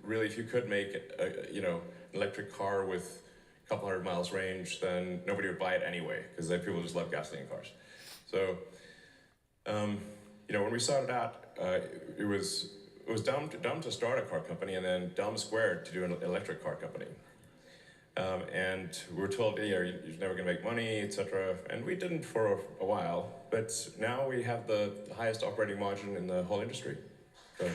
you could make an electric car with a couple hundred miles range, then nobody would buy it anyway, because people just love gasoline cars. So when we started out, it was dumb to start a car company, and then dumb squared to do an electric car company. And we were told, you're never going to make money, etc. And we didn't for a while, but now we have the highest operating margin in the whole industry. So.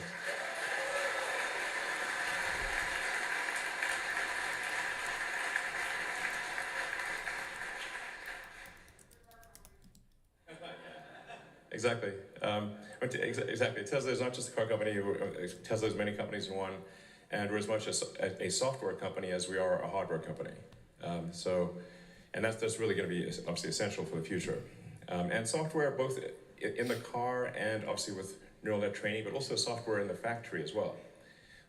Exactly. Exactly. Tesla is not just a car company. Tesla is many companies in one, and we're as much a software company as we are a hardware company. And that's really going to be obviously essential for the future. And software, both in the car and obviously with neural net training, but also software in the factory as well.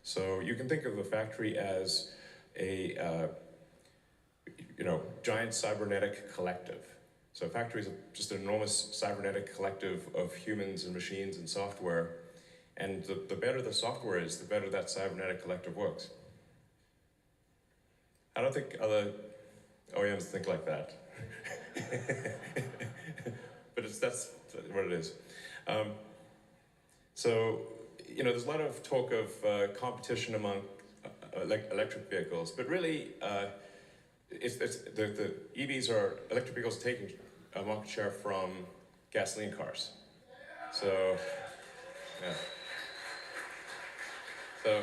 So you can think of the factory as a giant cybernetic collective. So a factory is just an enormous cybernetic collective of humans and machines and software. And the better the software is, the better that cybernetic collective works. I don't think other OEMs think like that. But that's what it is. There's a lot of talk of competition among electric vehicles, but really, the EVs are electric vehicles taking a market share from gasoline cars. So, yeah. So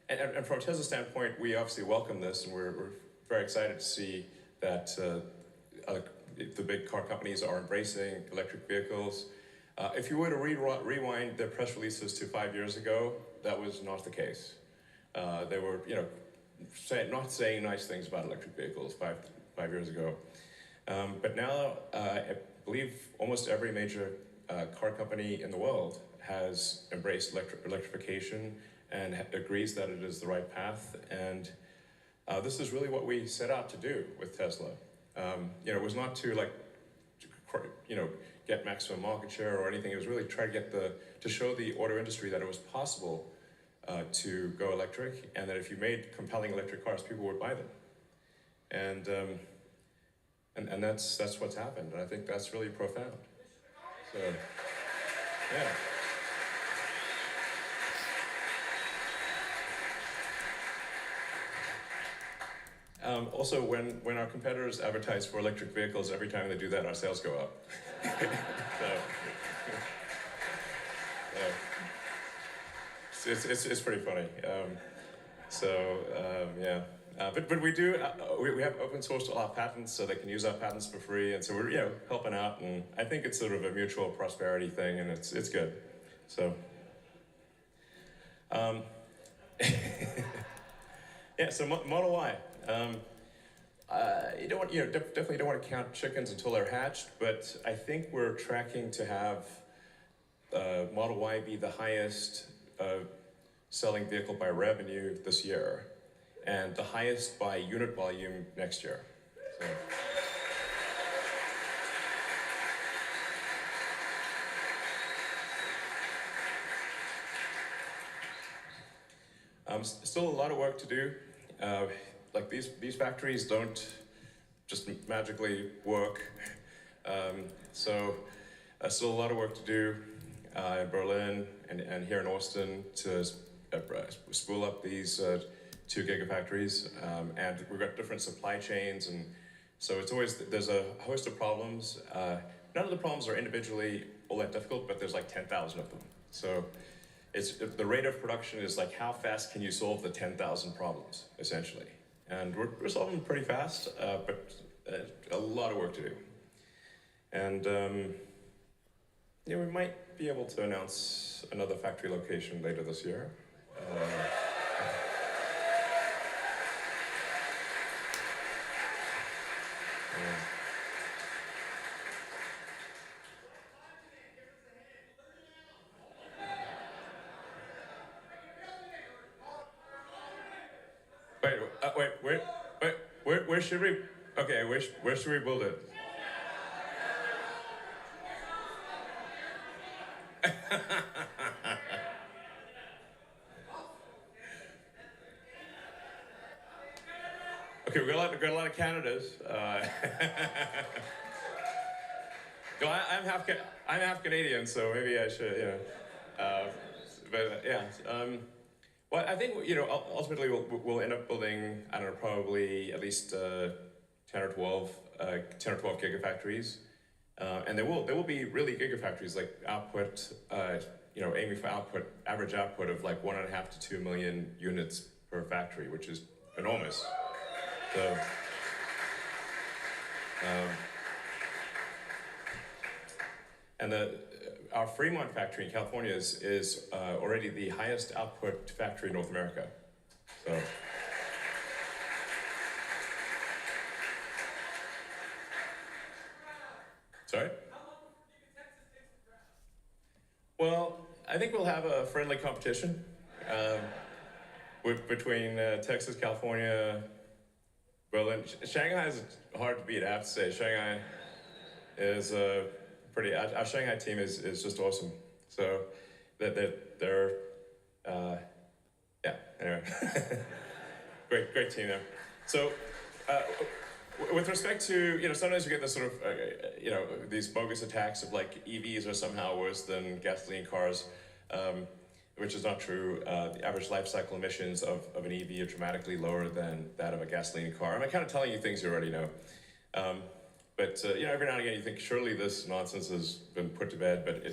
and from a Tesla standpoint, we obviously welcome this, and we're very excited to see that the big car companies are embracing electric vehicles. If you were to rewind their press releases to 5 years ago, that was not the case. They were, not saying nice things about electric vehicles five years ago. But now, I believe almost every major car company in the world has embraced electrification and agrees that it is the right path. And this is really what we set out to do with Tesla. It was not to get maximum market share or anything. It was really try to show the auto industry that it was possible to go electric, and that if you made compelling electric cars, people would buy them. And that's what's happened, and I think that's really profound. So, yeah. Also, when our competitors advertise for electric vehicles, every time they do that, our sales go up. It's pretty funny. Yeah. But we do we have open sourced all our patents, so they can use our patents for free, and so we're helping out, and I think it's sort of a mutual prosperity thing, and it's good. So. Yeah. So Model Y. you don't want, definitely don't want to count chickens until they're hatched, but I think we're tracking to have Model Y be the highest selling vehicle by revenue this year, and the highest by unit volume next year. So. Still a lot of work to do. Like these factories don't just magically work. So still a lot of work to do in Berlin and here in Austin to spool up these 2 gigafactories. And we've got different supply chains, and so it's always, there's a host of problems. None of the problems are individually all that difficult, but there's like 10,000 of them. So the rate of production is like, how fast can you solve the 10,000 problems, essentially? And we're solving them pretty fast, but a lot of work to do. And we might be able to announce another factory location later this year. Where should we? Okay, where should we build it? Okay, we got a lot of candidates. I'm half Canadian, so maybe I should, but yeah. Well, I think ultimately we'll end up building, I don't know, probably at least 10 or 12 gigafactories, and there will be really gigafactories, like output, aiming for average output of like 1.5 to 2 million units per factory, which is enormous. So, and our Fremont factory in California is already the highest output factory in North America. So. Sorry? Well, I think we'll have a friendly competition between Texas, California, Berlin. Shanghai is hard to beat, I have to say. Shanghai is our Shanghai team is just awesome. So they're anyway, great team there. So with respect to, sometimes you get this sort of, these bogus attacks of like EVs are somehow worse than gasoline cars, which is not true. The average life cycle emissions of an EV are dramatically lower than that of a gasoline car. I'm kind of telling you things you already know. But every now and again you think surely this nonsense has been put to bed, but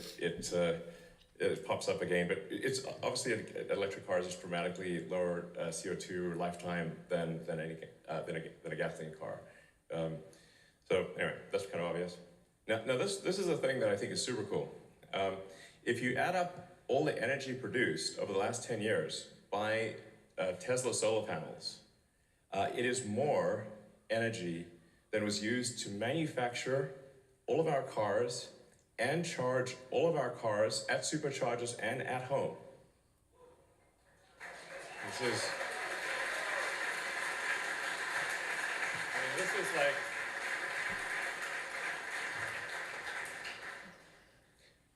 it pops up again. But it's obviously electric cars is dramatically lower CO2 lifetime than a gasoline car. So anyway, that's kind of obvious. Now this is a thing that I think is super cool. If you add up all the energy produced over the last 10 years by Tesla solar panels, it is more energy than was used to manufacture all of our cars and charge all of our cars at superchargers and at home. This is like,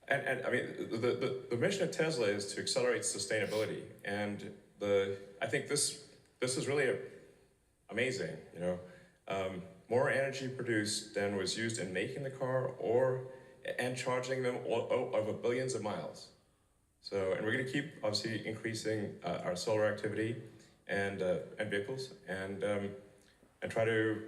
and I mean, the mission of Tesla is to accelerate sustainability, and I think this is really amazing. More energy produced than was used in making the car and charging them over billions of miles. So, and we're going to keep obviously increasing our solar activity and vehicles and try to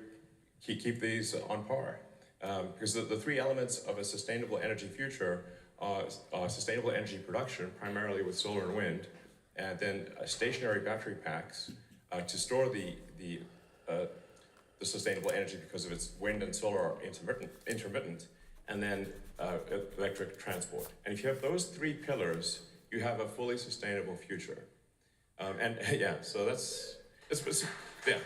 keep these on par. Because the 3 elements of a sustainable energy future are sustainable energy production, primarily with solar and wind, and then stationary battery packs to store the sustainable energy because of its wind and solar are intermittent, and then electric transport. And if you have those 3 pillars, you have a fully sustainable future. And yeah, so that's yeah.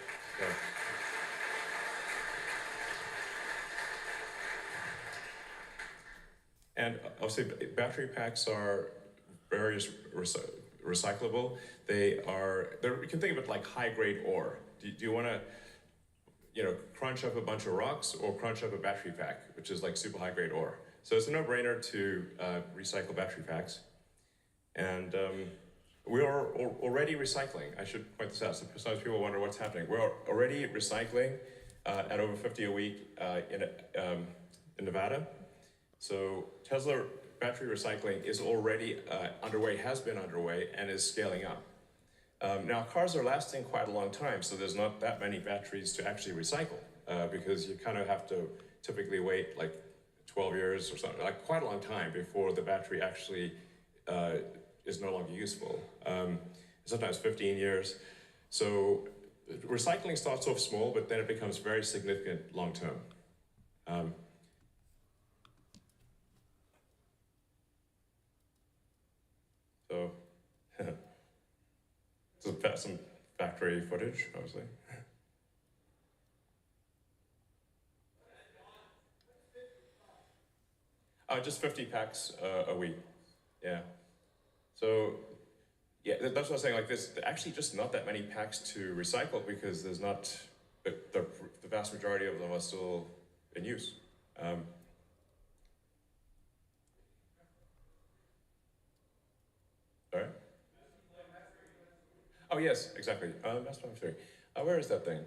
And obviously, battery packs are very recyclable. You can think of it like high-grade ore. Do you want to, crunch up a bunch of rocks or crunch up a battery pack, which is like super high-grade ore? So it's a no-brainer to recycle battery packs. And we are already recycling. I should point this out. Sometimes people wonder what's happening. We're already recycling at over 50 a week in Nevada. So Tesla battery recycling is already underway, has been underway, and is scaling up. Now, cars are lasting quite a long time, so there's not that many batteries to actually recycle because you kind of have to typically wait like 12 years or something, like quite a long time before the battery actually is no longer useful. Sometimes 15 years. So recycling starts off small, but then it becomes very significant long term. So some factory footage, obviously. Just 50 packs a week, yeah. So, yeah, that's what I was saying, like there's actually just not that many packs to recycle because there's not, the vast majority of them are still in use. Sorry? Oh, yes, exactly. Mass Plan 3. Where is that thing?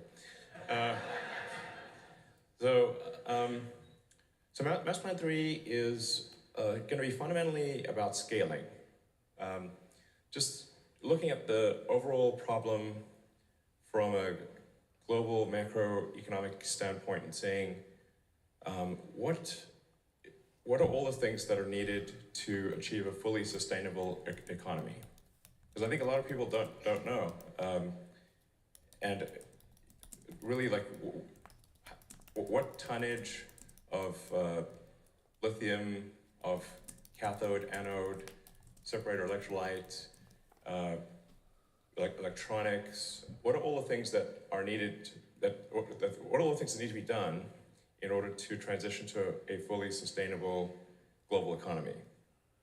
So Mass Plan 3 is going to be fundamentally about scaling. Just looking at the overall problem from a global macroeconomic standpoint and saying, what are all the things that are needed to achieve a fully sustainable economy? Because I think a lot of people don't know. And really, like, what tonnage of lithium, of cathode, anode, separator electrolyte, electronics, what are all the things that are needed, what are all the things that need to be done in order to transition to a fully sustainable global economy?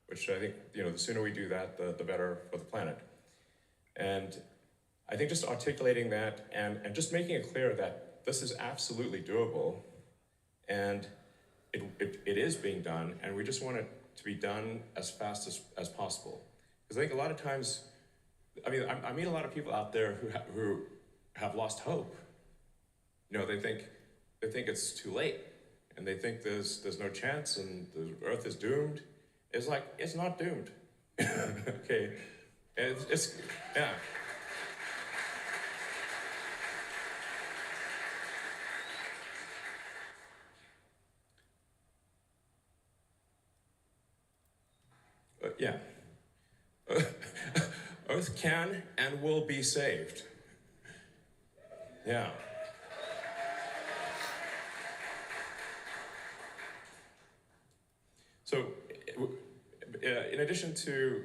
Which I think, the sooner we do that, the better for the planet. And I think just articulating that and just making it clear that this is absolutely doable and it is being done, and we just want it to be done as fast as possible. Because I think a lot of times, I meet a lot of people out there who have lost hope. They think it's too late, and they think there's no chance, and the Earth is doomed. It's like, it's not doomed. Okay, it's yeah. Yeah. Earth can and will be saved. Yeah. So, in addition to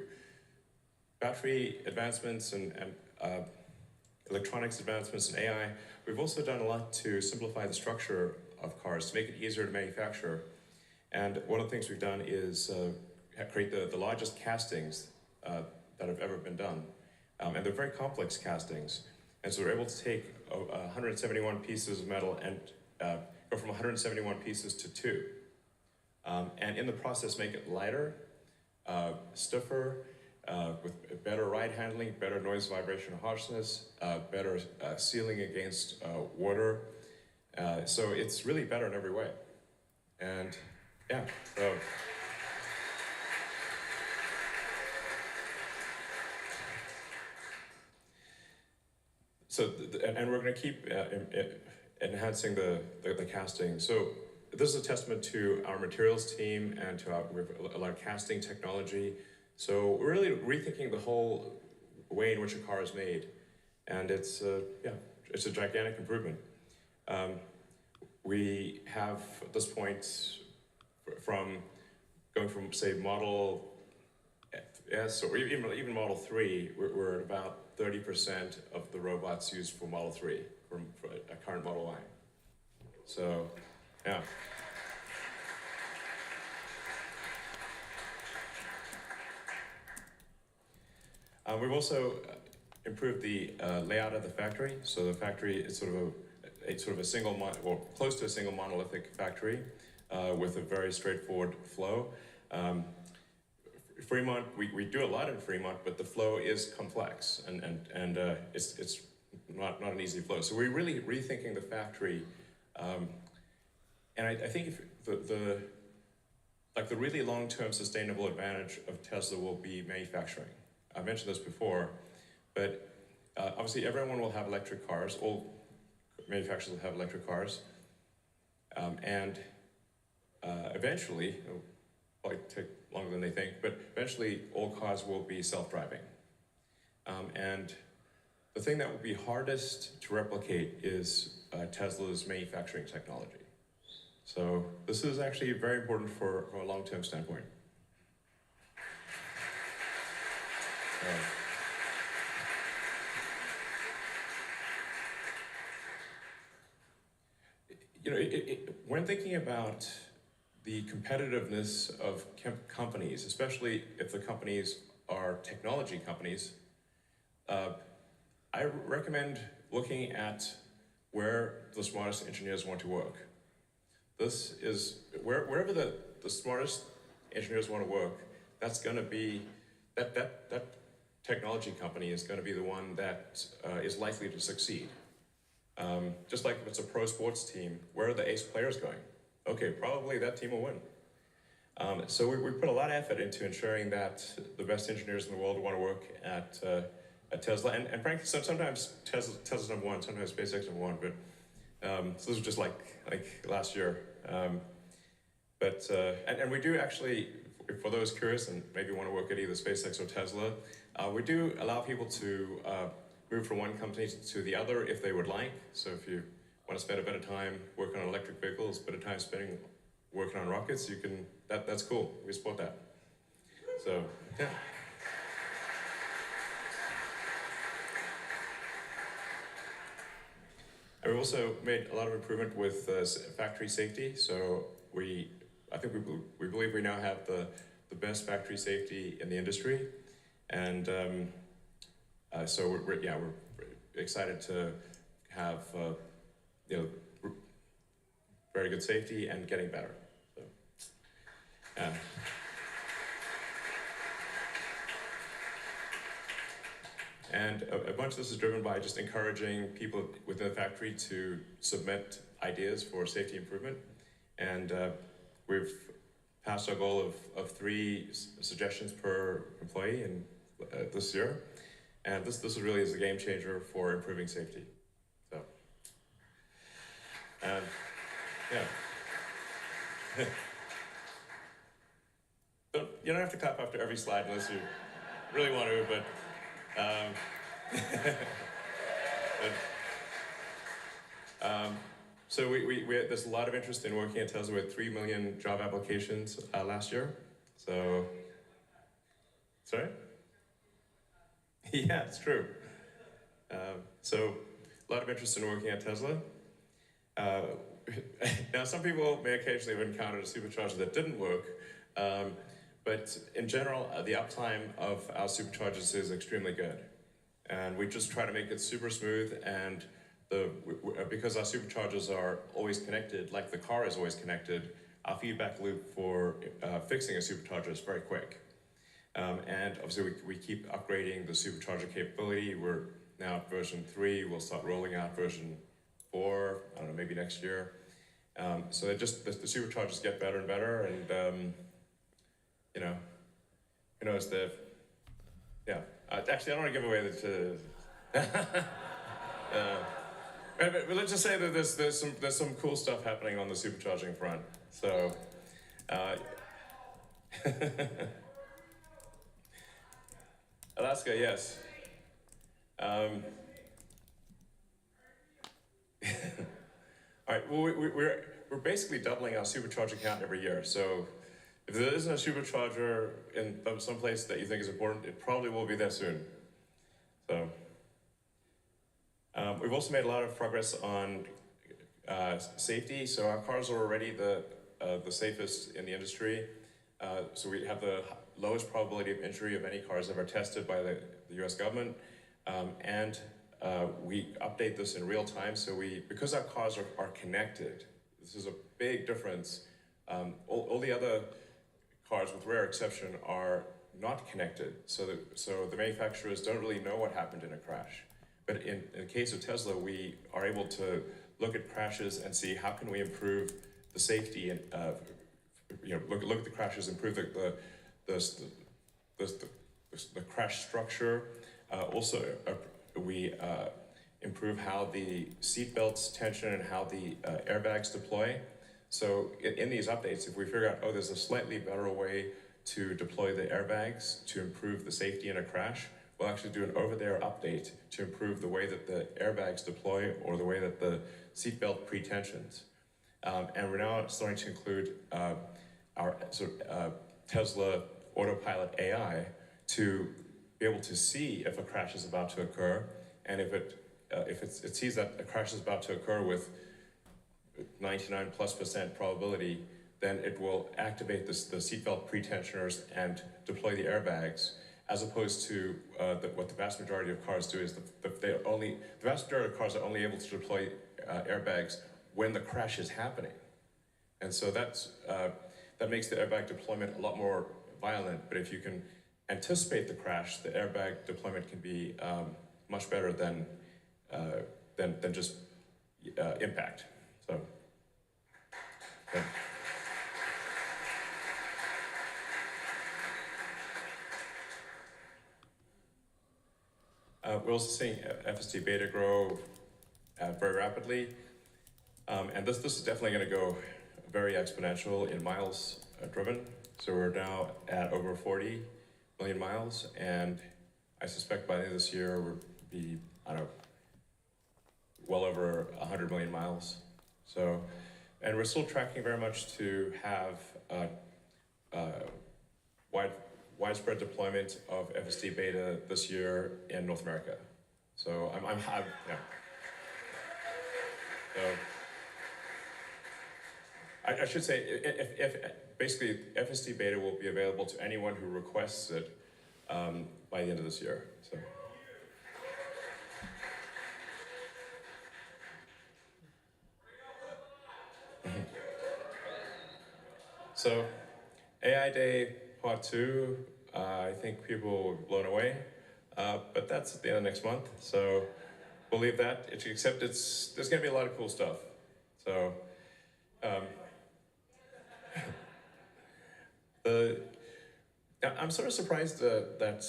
battery advancements and electronics advancements and AI, we've also done a lot to simplify the structure of cars to make it easier to manufacture. And one of the things we've done is create the largest castings that have ever been done. And they're very complex castings. And so we're able to take 171 pieces of metal and go from 171 pieces to 2. And in the process make it lighter, stiffer, with better ride handling, better noise, vibration, harshness, better sealing against water. So it's really better in every way. And yeah, and we're going to keep enhancing the casting. So this is a testament to our materials team and to we have a lot of casting technology. So we're really rethinking the whole way in which a car is made, and it's a gigantic improvement. We have at this point going from say Model S or even Model 3, we're at about 30% of the robots used for Model 3 for a current Model Y. So, yeah. We've also improved the layout of the factory. So the factory is sort of a single, or close to a single monolithic factory with a very straightforward flow. Fremont, we do a lot in Fremont, but the flow is complex and it's not an easy flow. So we're really rethinking the factory, and I think if the really long-term sustainable advantage of Tesla will be manufacturing. I mentioned this before, but obviously everyone will have electric cars. All manufacturers will have electric cars, and eventually, it'll probably take longer than they think, but eventually all cars will be self-driving. And the thing that will be hardest to replicate is Tesla's manufacturing technology. So this is actually very important from a long-term standpoint. When thinking about the competitiveness of companies, especially if the companies are technology companies, I recommend looking at where the smartest engineers want to work. This is wherever the smartest engineers want to work, that's going to be that technology company is going to be the one that is likely to succeed. Just like if it's a pro sports team, where are the ace players going? Okay, probably that team will win. So we put a lot of effort into ensuring that the best engineers in the world want to work at Tesla, and frankly, sometimes Tesla's number one, sometimes SpaceX number one, but so this was just like last year. And we do actually, for those curious and maybe want to work at either SpaceX or Tesla, we do allow people to move from one company to the other if they would like. So if you want to spend a bit of time working on electric vehicles, a bit of time spending working on rockets, you can. That's cool. We support that. So yeah. And we've also made a lot of improvement with factory safety. So we believe we now have the best factory safety in the industry, and so we're excited to have very good safety and getting better. So, and a bunch of this is driven by just encouraging people within the factory to submit ideas for safety improvement. And we've passed our goal of 3 suggestions per employee this year. And this really is a game changer for improving safety. So, and yeah. You don't have to clap after every slide unless you really want to, but so there's a lot of interest in working at Tesla. We had 3 million job applications last year. So, sorry? Yeah, it's true. So, a lot of interest in working at Tesla. Now, some people may occasionally have encountered a supercharger that didn't work, but in general, the uptime of our superchargers is extremely good. And we just try to make it super smooth, and because our superchargers are always connected, like the car is always connected, our feedback loop for fixing a supercharger is very quick. And obviously we keep upgrading the supercharger capability. We're now at version 3. We'll start rolling out version 4, I don't know, maybe next year. So the superchargers get better and better, and who knows, actually I don't want to give away but let's just say that there's some cool stuff happening on the supercharging front. So Alaska, yes. All right. Well, we're basically doubling our supercharger count every year. So if there isn't a supercharger in some place that you think is important, it probably will be there soon. So we've also made a lot of progress on safety. So our cars are already the safest in the industry. So we have the lowest probability of injury of any cars ever tested by the the US government, and we update this in real time. So because our cars are connected, this is a big difference. All the other cars, with rare exception, are not connected. So the manufacturers don't really know what happened in a crash. But in the case of Tesla, we are able to look at crashes and see how can we improve the safety and look at the crashes, improve the crash structure. Also, we improve how the seat belts tension and how the airbags deploy. So in these updates, if we figure out, there's a slightly better way to deploy the airbags to improve the safety in a crash, we'll actually do an over-the-air update to improve the way that the airbags deploy or the way that the seatbelt pre-tensions. And we're now starting to include our Tesla Autopilot AI to be able to see if a crash is about to occur, and if it sees that a crash is about to occur with 99+% probability, then it will activate the seatbelt pre-tensioners and deploy the airbags, as opposed to what the vast majority of cars do is the vast majority of cars are only able to deploy airbags when the crash is happening. And so that makes the airbag deployment a lot more violent, but if you can anticipate the crash, the airbag deployment can be much better than just impact. So, yeah. We're also seeing FSD beta grow very rapidly, and this is definitely going to go very exponential in miles driven. So we're now at over 40 million miles, and I suspect by the end of this year we'll be, well over 100 million miles. So, and we're still tracking very much to have widespread deployment of FSD beta this year in North America. So yeah. So I should say, if basically FSD beta will be available to anyone who requests it by the end of this year. So. So, AI Day Part 2, I think people were blown away, but that's at the end of next month, so we'll leave that, except there's going to be a lot of cool stuff. So, I'm sort of surprised that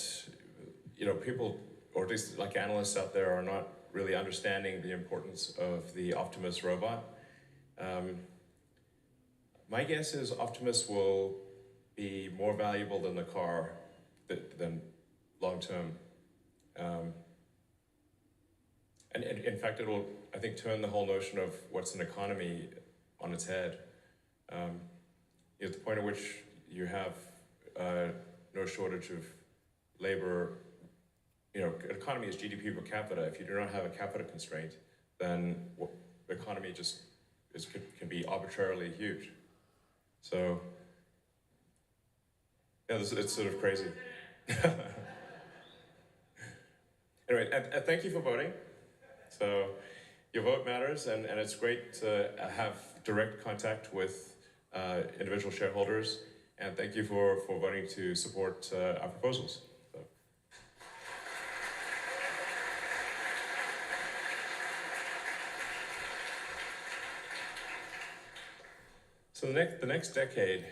people, or at least like analysts out there, are not really understanding the importance of the Optimus robot. My guess is Optimus will be more valuable than the car than long term. And in fact, it will, I think, turn the whole notion of what's an economy on its head. At the point at which you have no shortage of labor, an economy is GDP per capita. If you do not have a capita constraint, then the economy just can be arbitrarily huge. So, yeah, it's sort of crazy. Anyway, and thank you for voting. So, your vote matters, and it's great to have direct contact with individual shareholders, and thank you for voting to support our proposals. So the next decade,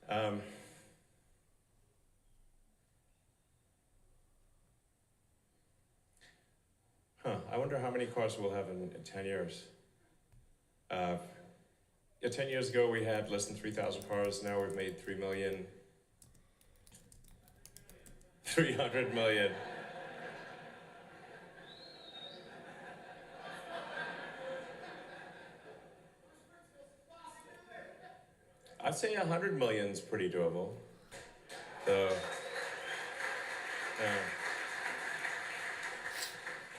I wonder how many cars we'll have in 10 years. 10 years ago, we had less than 3,000 cars. Now we've made 3 million. 300 million. I'd say 100 million is pretty doable. So,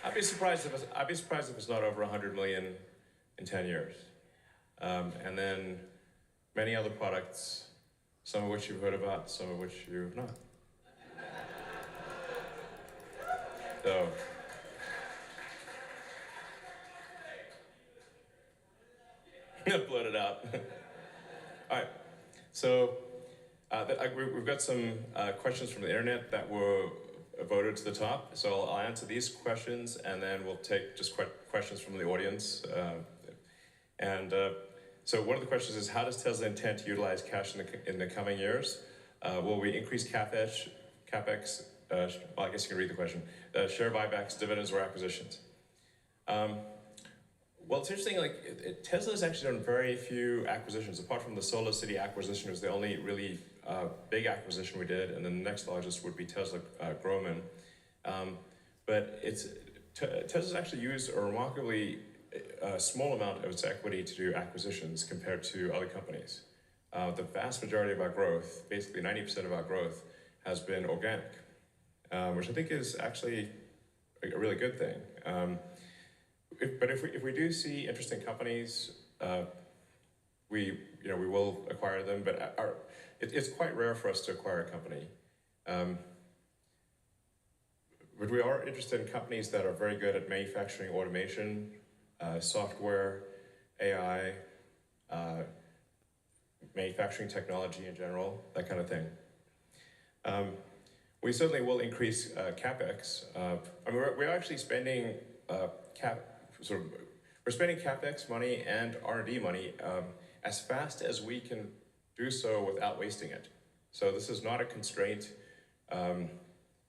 I'd be surprised if it's not over 100 million in 10 years. And then many other products, some of which you've heard about, some of which you have not. So. Blurt it out. All right. So we've got some questions from the internet that were voted to the top. So I'll answer these questions, and then we'll take just questions from the audience. So one of the questions is, how does Tesla intend to utilize cash in the coming years? Will we increase CapEx? Well, I guess you can read the question. Share buybacks, dividends, or acquisitions? Well, it's interesting, Tesla's actually done very few acquisitions. Apart from the Solar City acquisition, was the only really big acquisition we did, and then the next largest would be Tesla Groman. But Tesla's actually used a remarkably small amount of its equity to do acquisitions compared to other companies. The vast majority of our growth, basically 90% of our growth, has been organic, which I think is actually a really good thing. But if we do see interesting companies, we will acquire them. But it's quite rare for us to acquire a company. But we are interested in companies that are very good at manufacturing automation, software, AI, manufacturing technology in general, that kind of thing. We certainly will increase CapEx. We're actually spending we're spending CapEx money and R&D money as fast as we can do so without wasting it. So this is not a constraint.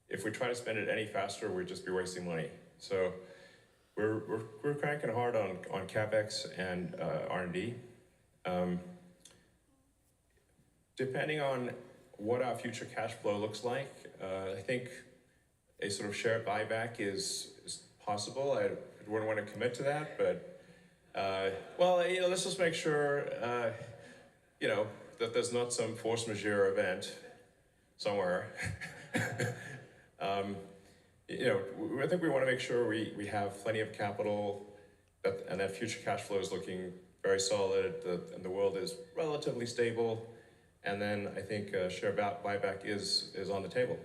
If we try to spend it any faster, we'd just be wasting money. So we're cranking hard on CapEx and R&D. Depending on what our future cash flow looks like, I think a sort of share buyback is possible. I wouldn't want to commit to that, but let's just make sure that there's not some force majeure event somewhere. I think we want to make sure we have plenty of capital, and that future cash flow is looking very solid, and the world is relatively stable, and then I think share buyback is on the table.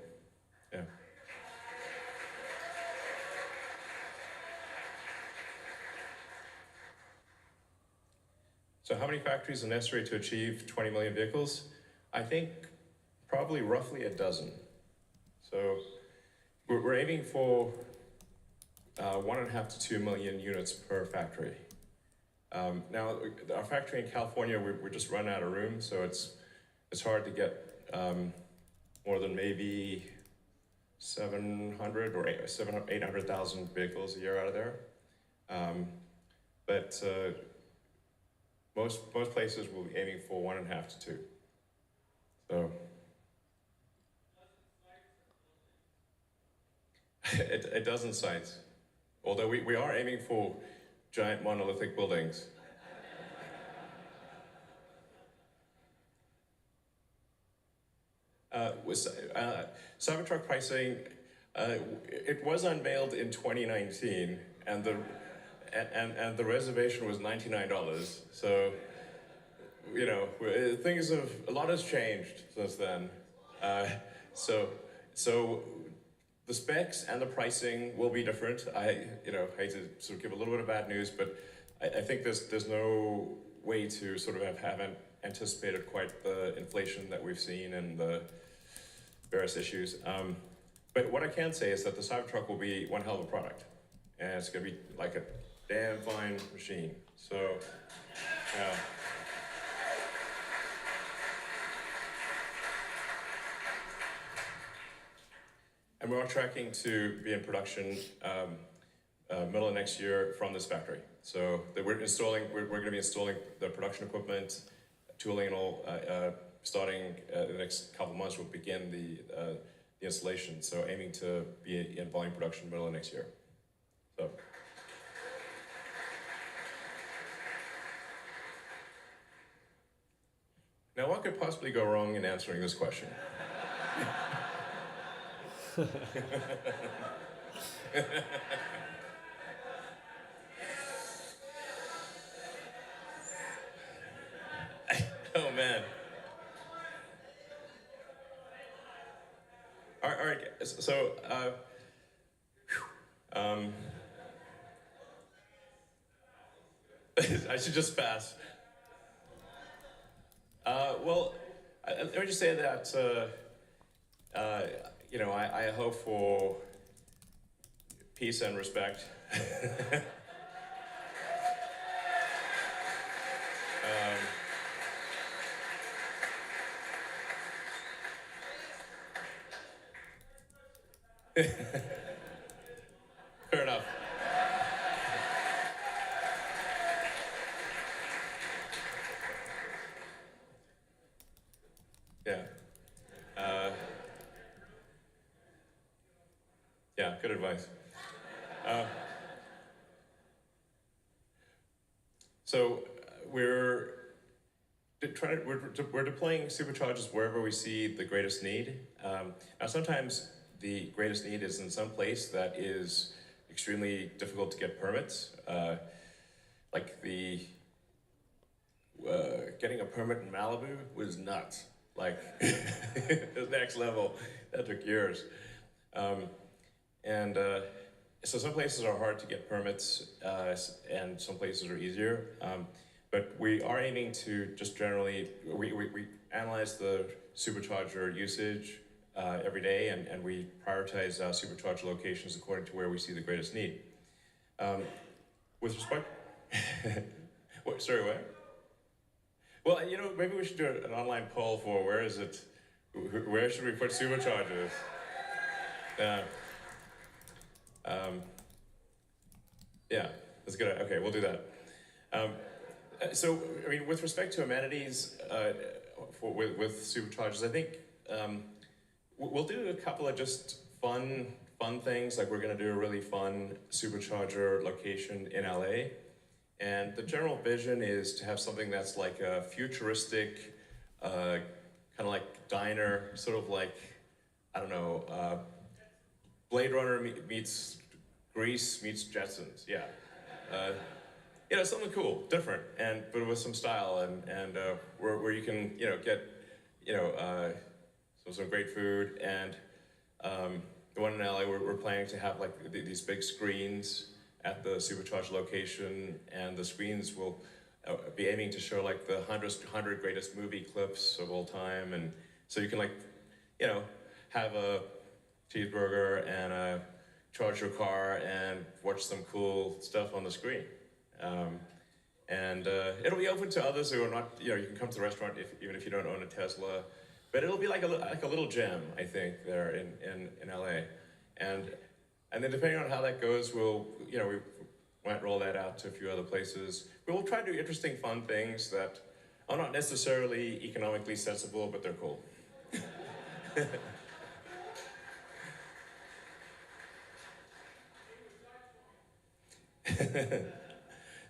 Yeah. So how many factories are necessary to achieve 20 million vehicles? I think probably roughly a dozen. So we're aiming for 1.5 to 2 million units per factory. Now, our factory in California, we're just run out of room, so it's hard to get more than maybe 700 or 800,000 vehicles a year out of there. But most places will be aiming for 1.5 to 2. So a dozen sites. Although we are aiming for giant monolithic buildings. Cybertruck pricing, it was unveiled in 2019, and the reservation was $99. So, a lot has changed since then. So the specs and the pricing will be different. I hate to sort of give a little bit of bad news, but I think there's no way to sort of haven't anticipated quite the inflation that we've seen and the various issues. But what I can say is that the Cybertruck will be one hell of a product, and it's going to be like a damn fine machine. So, yeah. And we're on tracking to be in production middle of next year from this factory. So we're going to be installing the production equipment, tooling and all, starting the next couple of months. We'll begin the installation. So aiming to be in volume production middle of next year. So. Now, what could possibly go wrong in answering this question? Oh man. All right. So I should just pass. Well, let me just say that, you know, I hope for peace and respect. Fair enough. Yeah. Yeah, good advice. So we're deploying superchargers wherever we see the greatest need. Now sometimes the greatest need is in some place that is extremely difficult to get permits. Like getting a permit in Malibu was nuts. Like, it was next level. That took years. So some places are hard to get permits, and some places are easier. But we are aiming to just generally, we analyze the supercharger usage every day, and we prioritize supercharger locations according to where we see the greatest need. With respect, sorry, what? Well, you know, maybe we should do an online poll for where should we put superchargers? Yeah, that's good. Okay, we'll do that. So, I mean, with respect to amenities with superchargers, I think we'll do a couple of just fun things. Like, we're going to do a really fun supercharger location in LA. And the general vision is to have something that's like a futuristic, kind of like diner, sort of like, I don't know, Blade Runner meets Grease meets Jetsons, yeah. You know, something cool, different, but with some style, and where you can, you know, get, you know, some great food. And the one in LA, we're planning to have like these big screens at the supercharged location, and the screens will be aiming to show like the 100 greatest movie clips of all time, and so you can, like, you know, have a cheeseburger and charge your car and watch some cool stuff on the screen. It'll be open to others who are not, you know, you can come to the restaurant even if you don't own a Tesla, but it'll be like a little gem, I think, there in LA. And then depending on how that goes, we'll, you know, we might roll that out to a few other places. But we'll try to do interesting, fun things that are not necessarily economically sensible, but they're cool.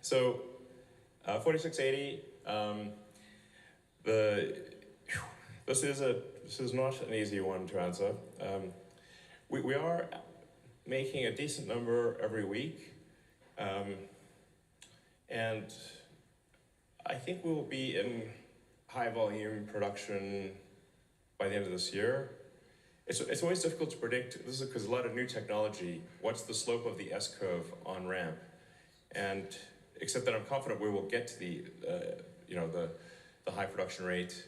So, 4680, this is not an easy one to answer. We are making a decent number every week, and I think we will be in high volume production by the end of this year. It's always difficult to predict. This is because a lot of new technology. What's the slope of the S-curve on ramp? And except that I'm confident we will get to the you know, the high production rate,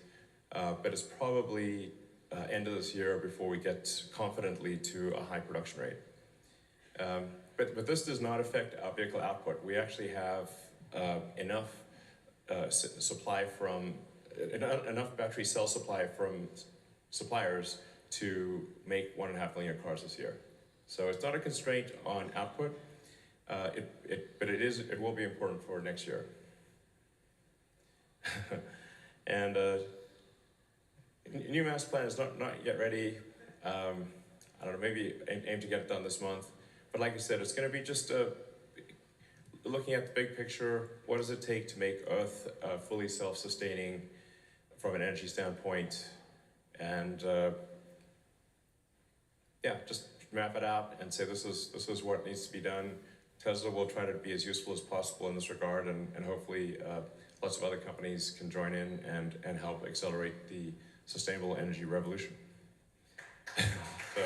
but it's probably end of this year before we get confidently to a high production rate. But this does not affect our vehicle output. We actually have enough supply from enough battery cell supply from suppliers to make 1.5 million cars this year. So it's not a constraint on output, but it will be important for next year. And new master plan is not yet ready. I don't know, maybe aim to get it done this month. But like I said, it's going to be just looking at the big picture. What does it take to make Earth fully self-sustaining from an energy standpoint? And yeah, just map it out and say this is what needs to be done. Tesla will try to be as useful as possible in this regard, and hopefully lots of other companies can join in and help accelerate the sustainable energy revolution. So.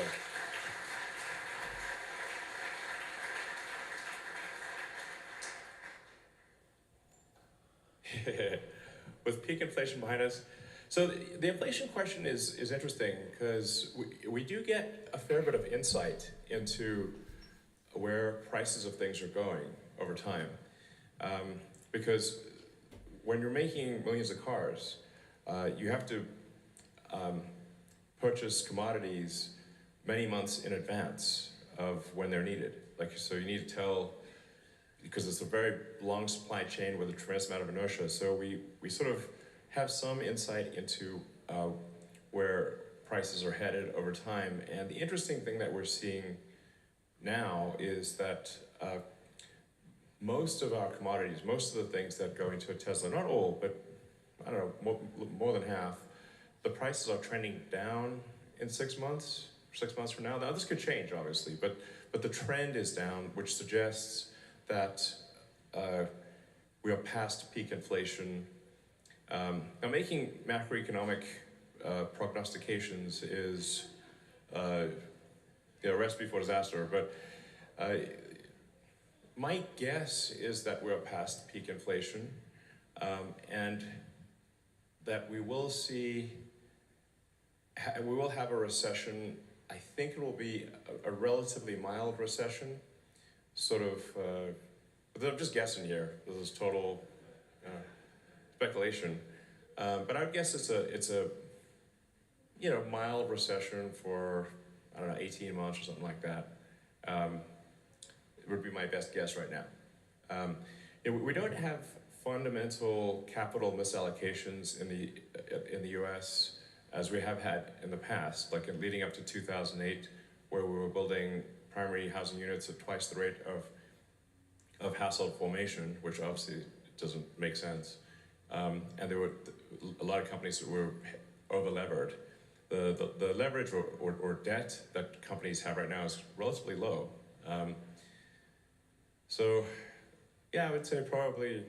with peak inflation behind us. So the inflation question is interesting because we do get a fair bit of insight into where prices of things are going over time. Because when you're making millions of cars, you have to purchase commodities many months in advance of when they're needed. Like, so you need to tell, because it's a very long supply chain with a tremendous amount of inertia. So we sort of have some insight into where prices are headed over time. And the interesting thing that we're seeing now is that most of our commodities, most of the things that go into a Tesla, not all, but I don't know, more than half, the prices are trending down in 6 months, 6 months from now. Now this could change, obviously, but the trend is down, which suggests that we are past peak inflation. Now making macroeconomic prognostications is a recipe for disaster, but my guess is that we're past peak inflation, and that we will have a recession. I think it will be a relatively mild recession, sort of, but I'm just guessing here. This is total speculation. But I would guess it's a mild recession for, I don't know, 18 months or something like that. It would be my best guess right now. We don't have fundamental capital misallocations in the U.S. as we have had in the past, like leading up to 2008, where we were building primary housing units at twice the rate of household formation, which obviously doesn't make sense. And there were a lot of companies that were over-levered. The leverage or debt that companies have right now is relatively low. So yeah, I would say probably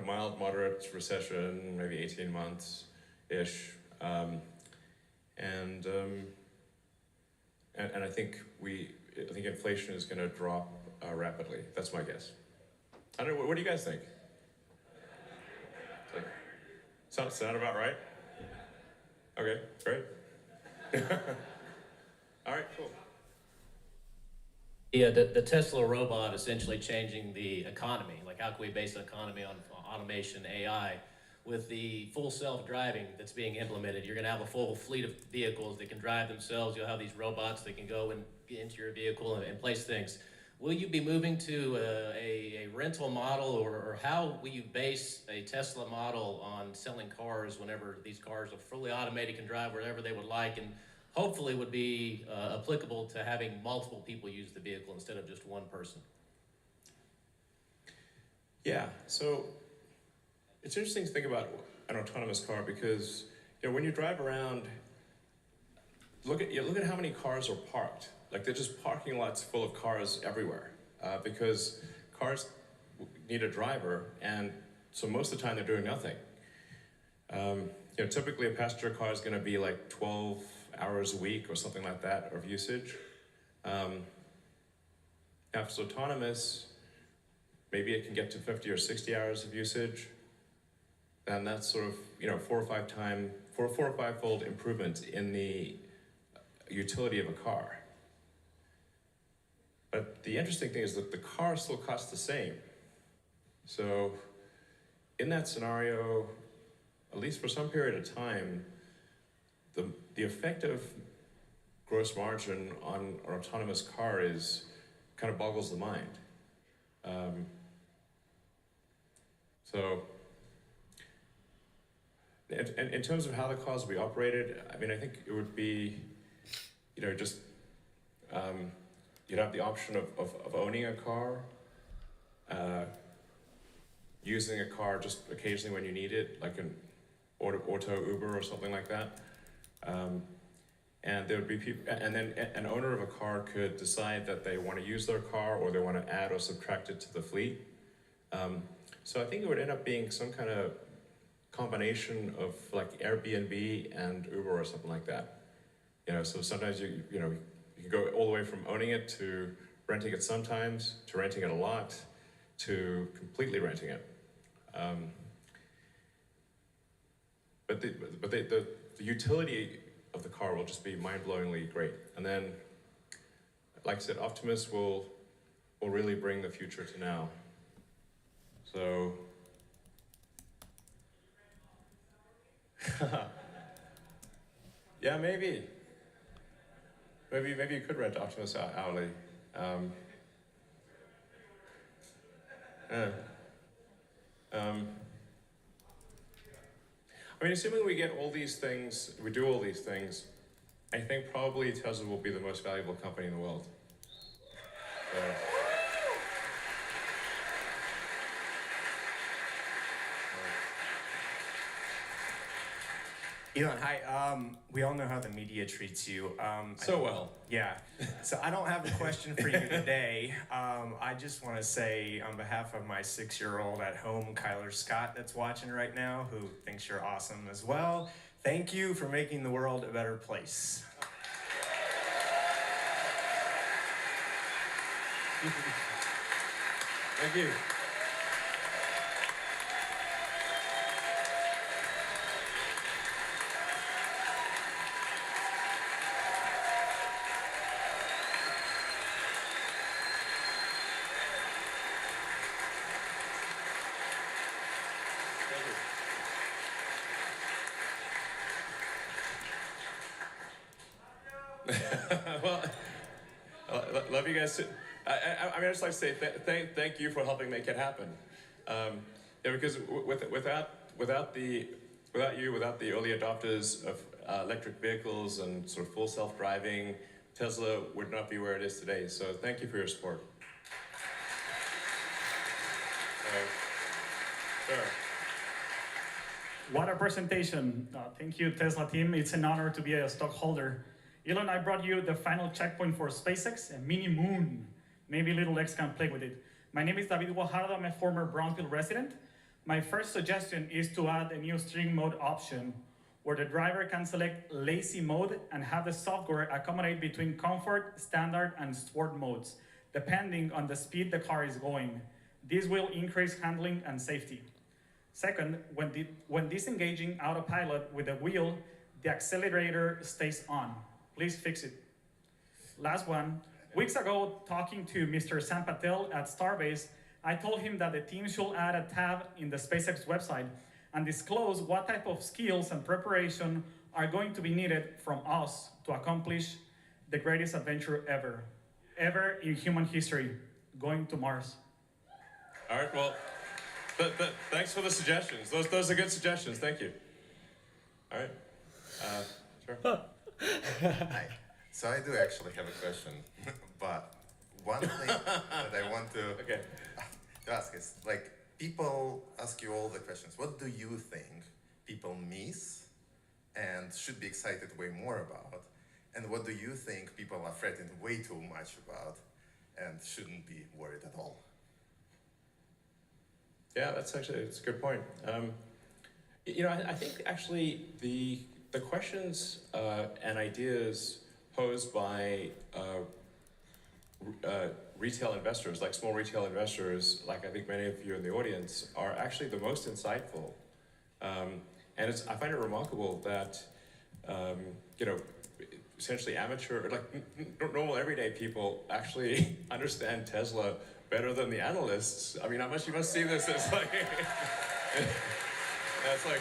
mild, moderate recession, maybe 18 months-ish. And I think inflation is going to drop rapidly. That's my guess. I don't know. What do you guys think? Sound about right? Okay, great. All right, cool. Yeah, the Tesla robot essentially changing the economy. Like, how can we base an economy on automation, AI? With the full self-driving that's being implemented, you're going to have a full fleet of vehicles that can drive themselves. You'll have these robots that can go and get into your vehicle and place things. Will you be moving to a rental model, or how will you base a Tesla model on selling cars whenever these cars are fully automated, can drive wherever they would like, and hopefully would be applicable to having multiple people use the vehicle instead of just one person? Yeah, so it's interesting to think about an autonomous car because when you drive around, look at how many cars are parked. Like, they're just parking lots full of cars everywhere because cars need a driver, and so most of the time they're doing nothing. Typically a passenger car is going to be like 12 hours a week or something like that of usage. Now, if it's autonomous, maybe it can get to 50 or 60 hours of usage. And that's sort of, 4 or 5 fold improvement in the utility of a car. But the interesting thing is that the car still costs the same. So in that scenario, at least for some period of time, the effective gross margin on an autonomous car kind of boggles the mind. So in terms of how the cars will be operated, I mean, I think it would be, just you'd have the option of owning a car, using a car just occasionally when you need it, like an auto Uber or something like that. And there would be people, and then an owner of a car could decide that they want to use their car or they want to add or subtract it to the fleet. So I think it would end up being some kind of combination of like Airbnb and Uber or something like that. So sometimes you can go all the way from owning it to renting it sometimes, to renting it a lot, to completely renting it. the utility of the car will just be mind-blowingly great. And then, like I said, Optimus will really bring the future to now. So, yeah, maybe you could rent Optimus hourly. I mean, assuming we get all these things, we do all these things, I think probably Tesla will be the most valuable company in the world. So. Elon, hi. We all know how the media treats you. Well. Yeah. So I don't have a question for you today. I just want to say on behalf of my 6-year-old at home, Kyler Scott, that's watching right now, who thinks you're awesome as well, thank you for making the world a better place. Thank you. Well, love you guys too. I mean, I just like to say thank you for helping make it happen. Because without you, without the early adopters of electric vehicles and sort of full self-driving, Tesla would not be where it is today. So thank you for your support. Sure. What a presentation. Thank you, Tesla team. It's an honor to be a stockholder. Elon, I brought you the final checkpoint for SpaceX, a mini moon. Maybe little X can play with it. My name is David Guajardo. I'm a former Brownsville resident. My first suggestion is to add a new steering mode option where the driver can select lazy mode and have the software accommodate between comfort, standard, and sport modes, depending on the speed the car is going. This will increase handling and safety. Second, when disengaging autopilot with the wheel, the accelerator stays on. Please fix it. Last one, weeks ago, talking to Mr. Sam Patel at Starbase, I told him that the team should add a tab in the SpaceX website and disclose what type of skills and preparation are going to be needed from us to accomplish the greatest adventure ever in human history, going to Mars. All right, well, thanks for the suggestions. Those are good suggestions, thank you. All right, sure. Hi. So I do actually have a question, but one thing that I want to ask is, like, people ask you all the questions. What do you think people miss and should be excited way more about? And what do you think people are frightened way too much about and shouldn't be worried at all? Yeah, it's a good point. I think actually the questions and ideas posed by retail investors, like small retail investors, like I think many of you in the audience, are actually the most insightful. And I find it remarkable that, essentially amateur, like normal everyday people actually understand Tesla better than the analysts. I mean, how much you must see this? It's like, it's like,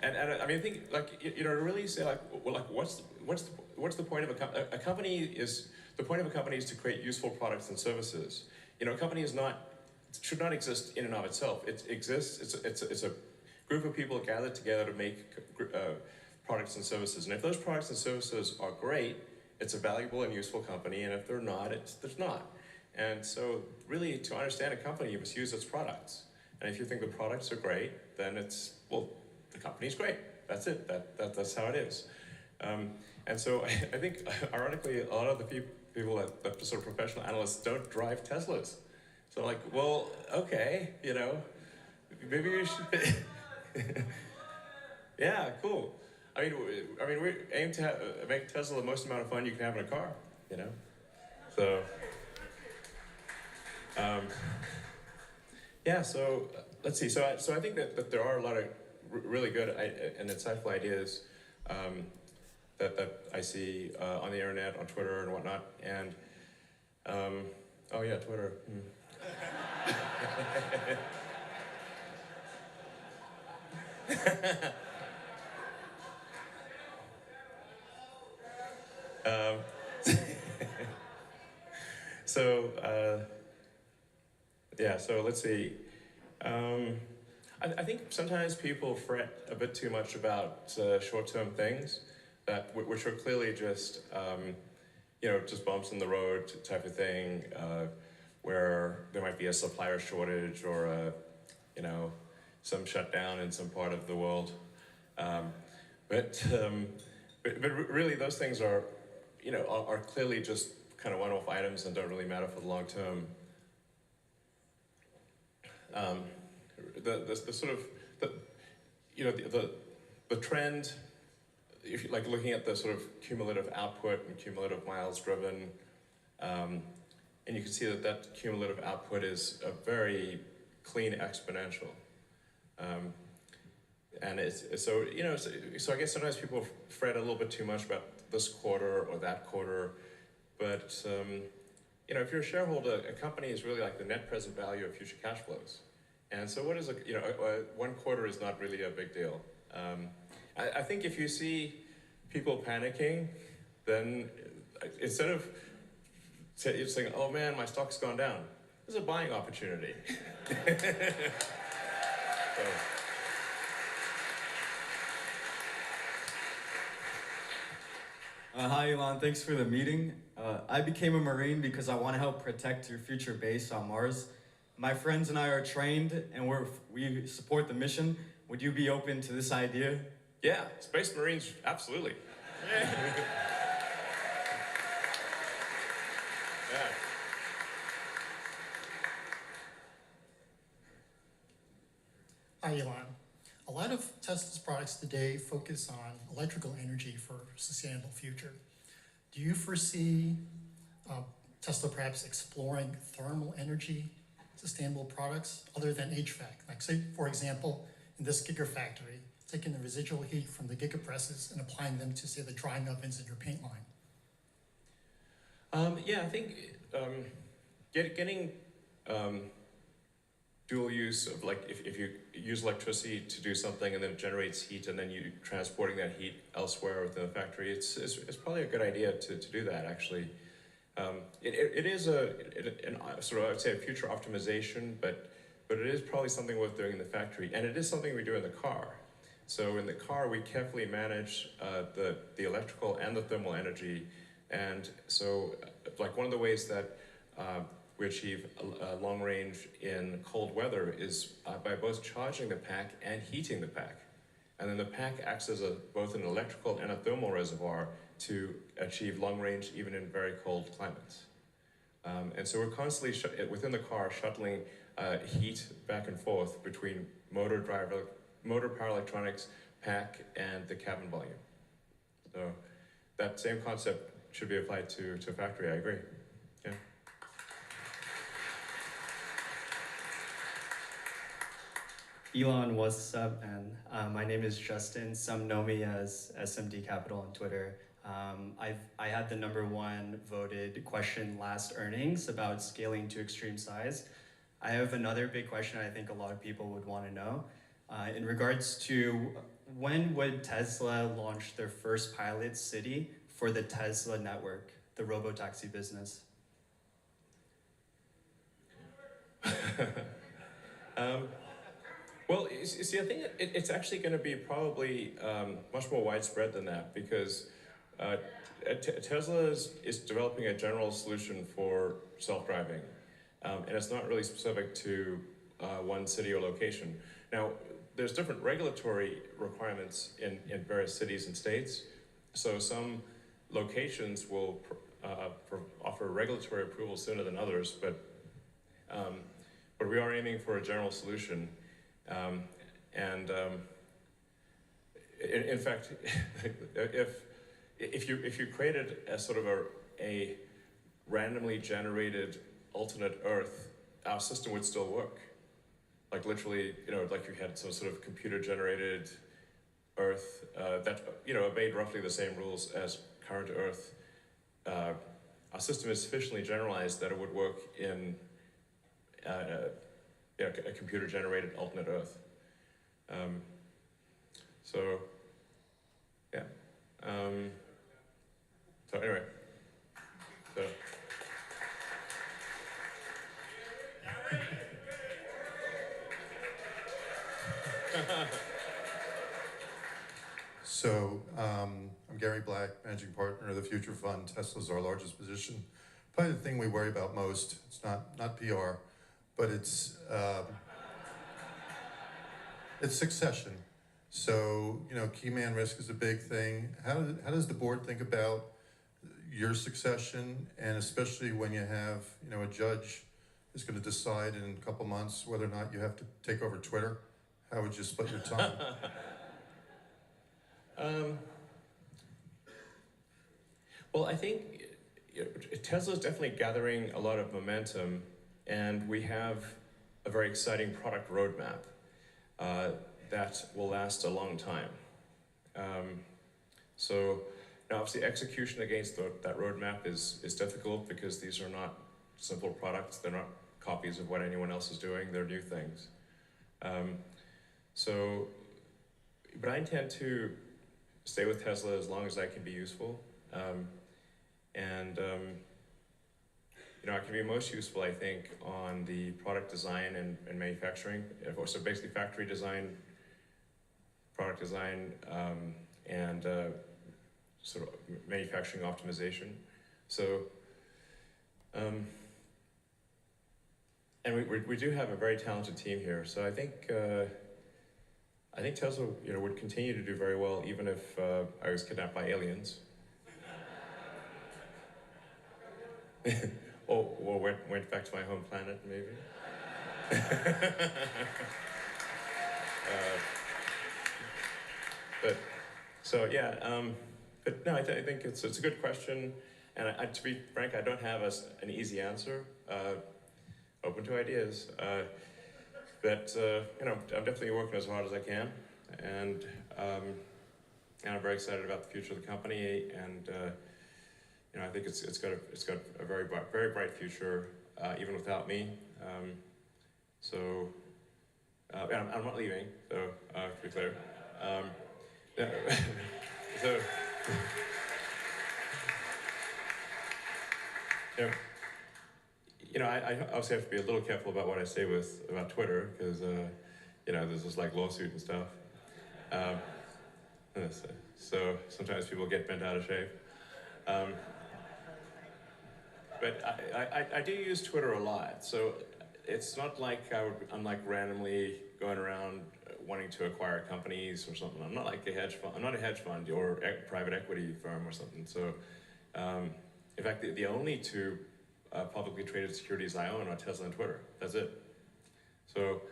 and I mean, I think to really say what's the point of a company is the point of a company is to create useful products and services. A company should not exist in and of itself. It exists. It's a group of people gathered together to make products and services. And if those products and services are great, it's a valuable and useful company. And if they're not, there's not. And so really, to understand a company, you must use its products. And if you think the products are great, then the company's great. That's it. That's how it is. And so I think, ironically, a lot of the people that sort of professional analysts don't drive Teslas. So like, well, okay, maybe you should. Yeah, cool. I mean, we aim to make Tesla the most amount of fun you can have in a car. So. Yeah, so let's see. So I think that there are a lot of really good and insightful ideas that I see on the internet, on Twitter and whatnot. And oh yeah, Twitter. Yeah, so let's see. I think sometimes people fret a bit too much about short-term things which are clearly just just bumps in the road type of thing, where there might be a supplier shortage or some shutdown in some part of the world. But really, those things are clearly just kind of one-off items and don't really matter for the long term. The sort of the trend, if you like looking at the sort of cumulative output and cumulative miles driven, and you can see that cumulative output is a very clean exponential. And so I guess sometimes people fret a little bit too much about this quarter or that quarter, but if you're a shareholder, a company is really like the net present value of future cash flows. And so what is one quarter is not really a big deal. I think if you see people panicking, then instead of saying, oh man, my stock's gone down, there's a buying opportunity. Hi, Elon. Thanks for the meeting. I became a Marine because I want to help protect your future base on Mars. My friends and I are trained, and we support the mission. Would you be open to this idea? Yeah, Space Marines, absolutely. Yeah. Hi, Elon. A lot of Tesla's products today focus on electrical energy for a sustainable future. Do you foresee Tesla perhaps exploring thermal energy sustainable products other than HVAC? Like say, for example, in this gigafactory, taking the residual heat from the gigapresses and applying them to, say, the drying ovens in your paint line. Yeah, I think getting dual use of, like, if you use electricity to do something and then it generates heat and then you transporting that heat elsewhere within the factory, it's probably a good idea to do that, actually. It is a sort of, I would say, a future optimization, but it is probably something worth doing in the factory, and it is something we do in the car. So in the car, we carefully manage the electrical and the thermal energy, and so like one of the ways that we achieve a long range in cold weather is by both charging the pack and heating the pack. And then the pack acts as both an electrical and a thermal reservoir to achieve long range even in very cold climates. And so we're constantly, within the car, shuttling heat back and forth between motor power electronics, pack, and the cabin volume. So that same concept should be applied to a factory, I agree. Yeah. Elon, what's up, man? My name is Justin. Some know me as SMD Capital on Twitter. I had the #1 voted question last earnings about scaling to extreme size. I have another big question I think a lot of people would want to know. In regards to when would Tesla launch their first pilot city for the Tesla network, the robotaxi business? Well, you see, I think it's actually going to be probably much more widespread than that, because Tesla is developing a general solution for self-driving, and it's not really specific to one city or location. Now, there's different regulatory requirements in various cities and states, so some locations will offer regulatory approval sooner than others, but we are aiming for a general solution. In fact, if you created a sort of a randomly generated alternate Earth, our system would still work. like literally, like you had some sort of computer-generated Earth that, obeyed roughly the same rules as current Earth. Our system is sufficiently generalized that it would work in a computer-generated alternate Earth. So, yeah. So anyway, so. So, I'm Gary Black, Managing Partner of the Future Fund. Tesla's our largest position. Probably the thing we worry about most, it's not PR, but it's succession. So, key man risk is a big thing. How does the board think about your succession, and especially when you have, a judge is going to decide in a couple months whether or not you have to take over Twitter? How would you split your time? Well, I think Tesla is definitely gathering a lot of momentum, and we have a very exciting product roadmap that will last a long time. So now, obviously, execution against that roadmap is difficult because these are not simple products. They're not copies of what anyone else is doing. They're new things. But I intend to stay with Tesla as long as I can be useful. I can be most useful, I think, on the product design and manufacturing. So basically factory design, product design, and sort of manufacturing optimization. So, and we do have a very talented team here. So I think Tesla, would continue to do very well even if I was kidnapped by aliens. or went back to my home planet, maybe. But no, I think it's a good question, and to be frank, I don't have an easy answer. Open to ideas, but I'm definitely working as hard as I can, and I'm very excited about the future of the company, and I think it's got a very bright future, even without me. And I'm not leaving, so to be clear. So, I obviously have to be a little careful about what I say about Twitter, because there's this lawsuit and stuff. So sometimes people get bent out of shape. But I do use Twitter a lot, so it's not like I'm randomly going around wanting to acquire companies or something. I'm not like a hedge fund. I'm not a hedge fund or private equity firm or something. So, in fact, the only two publicly traded securities I own are Tesla and Twitter. That's it. So,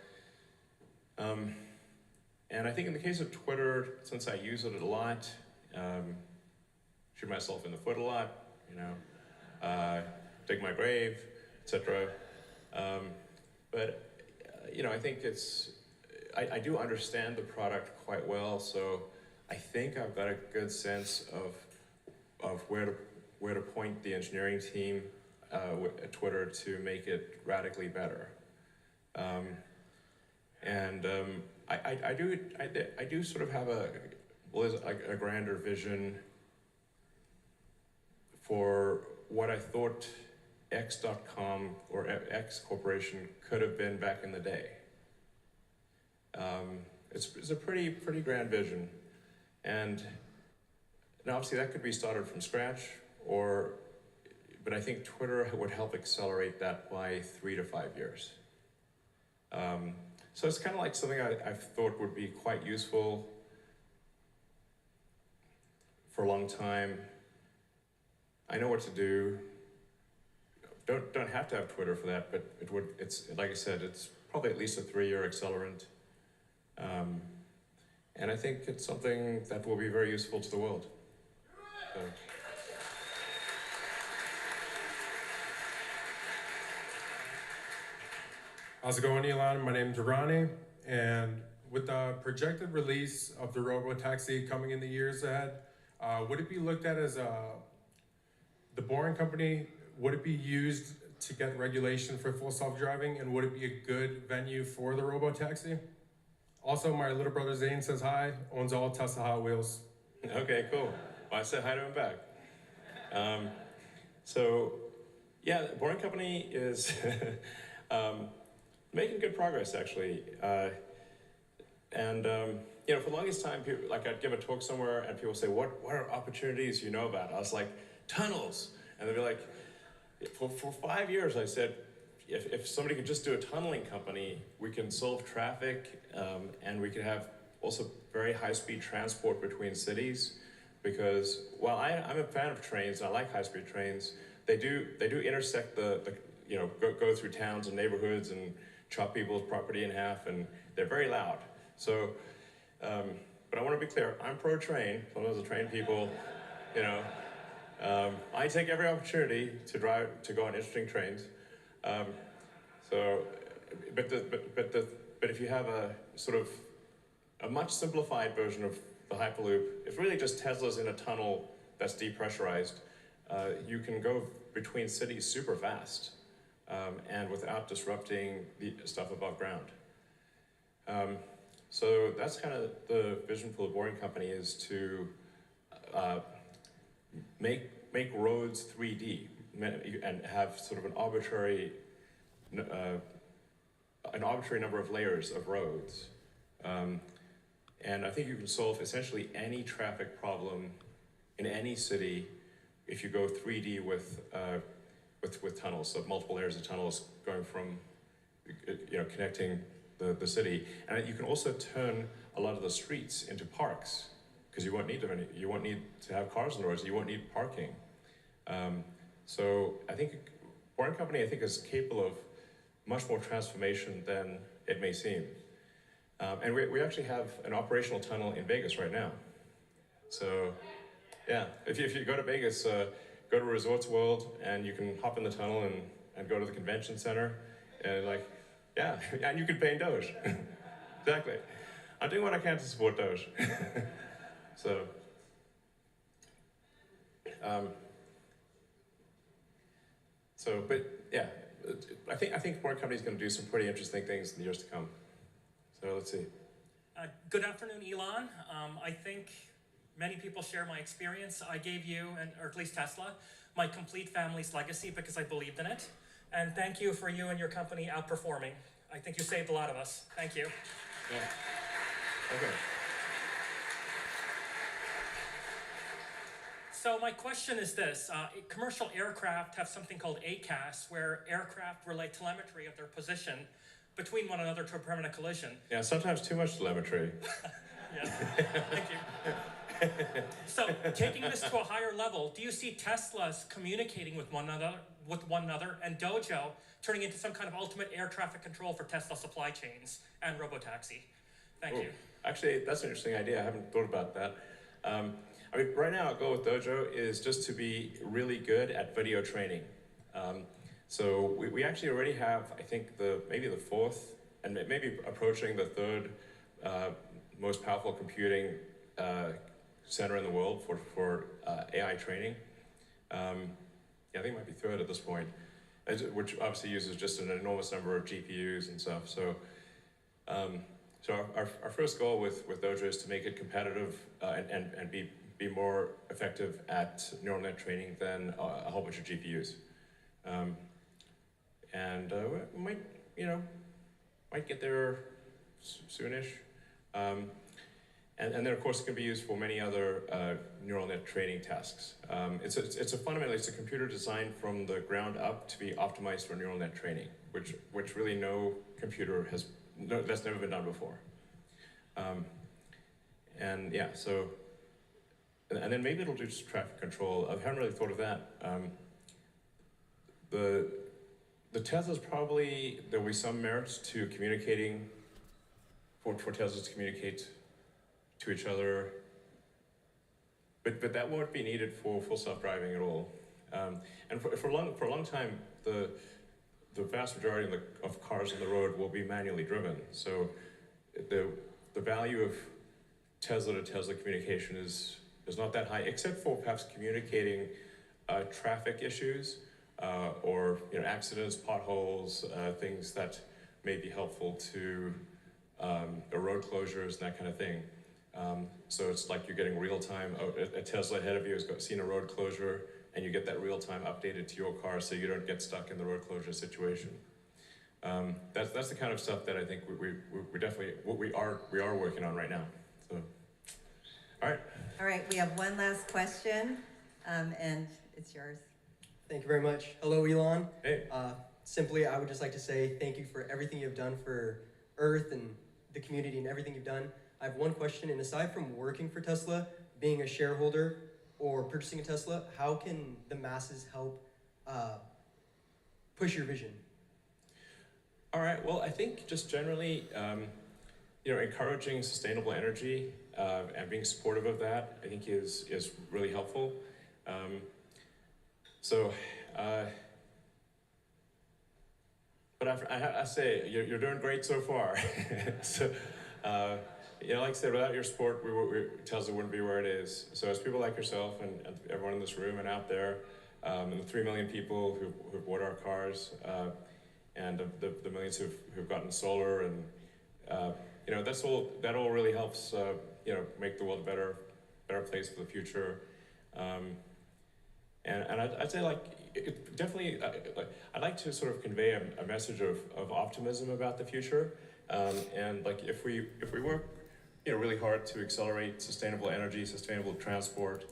and I think in the case of Twitter, since I use it a lot, shoot myself in the foot a lot, dig my grave, etc. But I think I do understand the product quite well, so I think I've got a good sense of where to point the engineering team at Twitter to make it radically better. I do sort of have a grander vision for what I thought X.com or X Corporation could have been back in the day. It's a pretty grand vision, and now obviously that could be started from scratch, but I think Twitter would help accelerate that by 3 to 5 years. So it's kind of like something I've thought would be quite useful for a long time. I know what to do. Don't have to have Twitter for that, but it's like I said, it's probably at least a 3-year accelerant. And I think it's something that will be very useful to the world. So. How's it going, Elon? My name's Ronnie, and with the projected release of the robo-taxi coming in the years ahead, would it be looked at as the Boring Company, would it be used to get regulation for full self-driving, and would it be a good venue for the robo-taxi? Also, my little brother Zane says hi, owns all Tesla Hot Wheels. Okay, cool. Well, I said hi to him back. So, yeah, the Boring Company is making good progress, actually. You know, for the longest time, people, like I'd give a talk somewhere and people say, what are opportunities you know about? I was like, tunnels. And they'd be like, for 5 years, I said, if somebody could just do a tunneling company, we can solve traffic and we could have also very high-speed transport between cities. Because while I'm a fan of trains, and I like high-speed trains, they do intersect you know, go through towns and neighborhoods and chop people's property in half, and they're very loud. So, but I want to be clear, I'm pro-train. Some of the train people, you know, I take every opportunity to go on interesting trains. But if you have a sort of a much simplified version of the Hyperloop, it's really just Teslas in a tunnel that's depressurized. You can go between cities super fast and without disrupting the stuff above ground. So that's kind of the vision for the Boring Company, is to make roads 3D and have sort of an arbitrary number of layers of roads. And I think you can solve essentially any traffic problem in any city if you go 3D with tunnels, so multiple layers of tunnels going from, you know, connecting the city. And you can also turn a lot of the streets into parks, because you won't need to have cars on the roads, you won't need parking. So I think Boring Company, is capable of much more transformation than it may seem. And we actually have an operational tunnel in Vegas right now. So yeah, if you go to Vegas, go to Resorts World, and you can hop in the tunnel and go to the convention center, and like, yeah, and you can pay in Doge. Exactly. I'm doing what I can to support Doge. But yeah, I think Boring Company is going to do some pretty interesting things in the years to come. So let's see. Good afternoon, Elon. I think many people share my experience. I gave you, or at least Tesla, my complete family's legacy because I believed in it. And thank you for you and your company outperforming. I think you saved a lot of us. Thank you. Yeah. Okay. So my question is this. Commercial aircraft have something called ACAS, where aircraft relay telemetry of their position between one another to prevent a collision. Yeah, sometimes too much telemetry. Yeah, thank you. So taking this to a higher level, do you see Teslas communicating with one another and Dojo turning into some kind of ultimate air traffic control for Tesla supply chains and robotaxi? Thank you. Actually, that's an interesting idea. I haven't thought about that. I mean, right now, our goal with Dojo is just to be really good at video training. So we actually already have, I think, maybe the fourth, and maybe approaching the third most powerful computing center in the world for AI training. Yeah, I think it might be third at this point, which obviously uses just an enormous number of GPUs and stuff. So, our first goal with Dojo is to make it competitive and be more effective at neural net training than a whole bunch of GPUs. We might get there soonish. And then of course it can be used for many other neural net training tasks. Fundamentally it's a computer designed from the ground up to be optimized for neural net training, which really no computer that's never been done before. And then maybe it'll do just traffic control. I haven't really thought of that. The Teslas probably, there'll be some merits to communicating, for Teslas to communicate to each other, but that won't be needed for full self-driving at all. And for a long time, the the vast majority of cars on the road will be manually driven. So the value of Tesla to Tesla communication is not that high, except for perhaps communicating traffic issues or accidents, potholes, things that may be helpful to road closures and that kind of thing. So it's like you're getting real time. A Tesla ahead of you has seen a road closure, and you get that real time updated to your car, so you don't get stuck in the road closure situation. That's the kind of stuff that I think we definitely we are working on right now. So, all right. All right, we have one last question, and it's yours. Thank you very much. Hello, Elon. Hey. Simply, I would just like to say thank you for everything you've done for Earth and the community and everything you've done. I have one question, and aside from working for Tesla, being a shareholder or purchasing a Tesla, how can the masses help push your vision? All right. Well, I think just generally, encouraging sustainable energy and being supportive of that, I think is really helpful. But I say you're doing great so far. So, like I said, without your support, Tesla wouldn't be where it is. So as people like yourself and everyone in this room and out there, and the 3 million people who've bought our cars, and the millions who've gotten solar, and that all really helps make the world a better place for the future. And I'd say definitely I'd like to sort of convey a message of optimism about the future, and if we work really hard to accelerate sustainable energy, sustainable transport,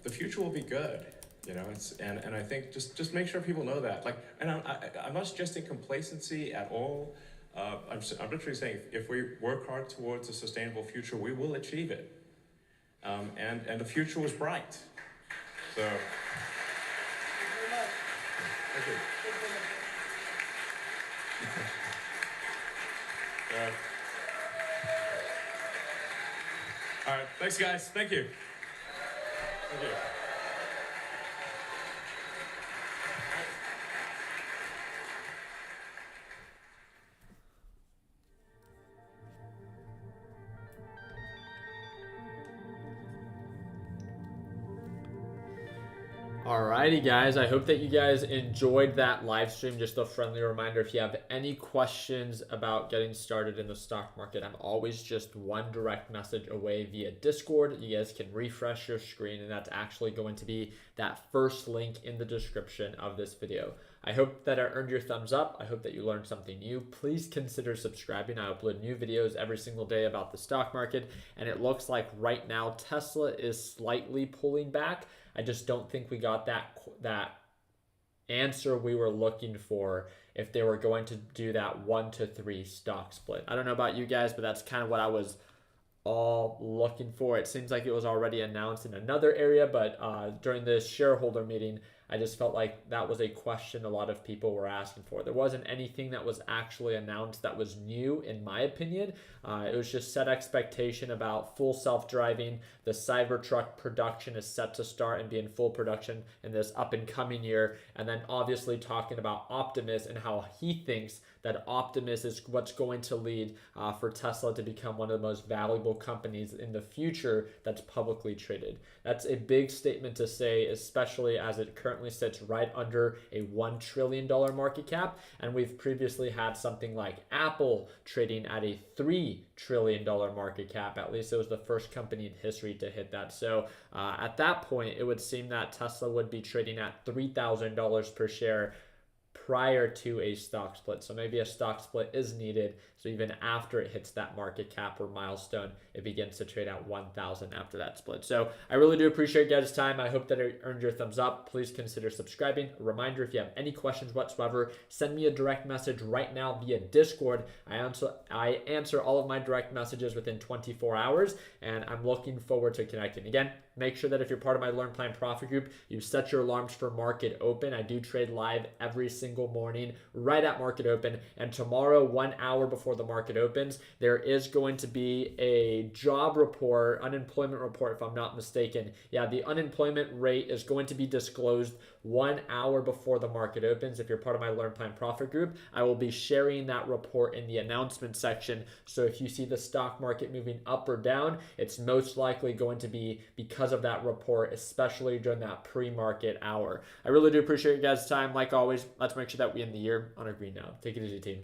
the future will be good. And I think just make sure people know that. I'm not suggesting complacency at all. I'm literally saying if we work hard towards a sustainable future, we will achieve it. And the future was bright. So. Thank you. All right. Thanks, guys. Thank you. Thank you. Alrighty guys, I hope that you guys enjoyed that live stream. Just a friendly reminder, if you have any questions about getting started in the stock market, I'm always just one direct message away via Discord. You guys can refresh your screen, and that's actually going to be that first link in the description of this video. I hope that I earned your thumbs up. I hope that you learned something new. Please consider subscribing. I upload new videos every single day about the stock market, and it looks like right now Tesla is slightly pulling back. I just don't think we got that answer we were looking for if they were going to do that 1-to-3 stock split. I don't know about you guys, but that's kind of what I was all looking for. It seems like it was already announced in another area, but during this shareholder meeting, I just felt like that was a question a lot of people were asking for. There wasn't anything that was actually announced that was new, in my opinion. It was just set expectation about full self-driving. The Cybertruck production is set to start and be in full production in this up and coming year. And then obviously talking about Optimus and how he thinks that Optimus is what's going to lead for Tesla to become one of the most valuable companies in the future that's publicly traded. That's a big statement to say, especially as it currently sits right under a $1 trillion market cap. And we've previously had something like Apple trading at a $3 trillion market cap. At least it was the first company in history to hit that. So at that point, it would seem that Tesla would be trading at $3,000 per share prior to a stock split. So maybe a stock split is needed. So even after it hits that market cap or milestone, it begins to trade at 1,000 after that split. So I really do appreciate you guys' time. I hope that it earned your thumbs up. Please consider subscribing. A reminder, if you have any questions whatsoever, send me a direct message right now via Discord. I answer all of my direct messages within 24 hours, and I'm looking forward to connecting. Again, make sure that if you're part of my Learn Plan Profit group, you set your alarms for market open. I do trade live every single single morning right at market open. And tomorrow, 1 hour before the market opens, there is going to be a job report, unemployment report, if I'm not mistaken. Yeah, the unemployment rate is going to be disclosed 1 hour before the market opens. If you're part of my Learn Plan Profit group, I will be sharing that report in the announcement section. So if you see the stock market moving up or down, it's most likely going to be because of that report, especially during that pre-market hour. I really do appreciate you guys' time. Like always, let's make sure that we end the year on a green note. Take it easy, team.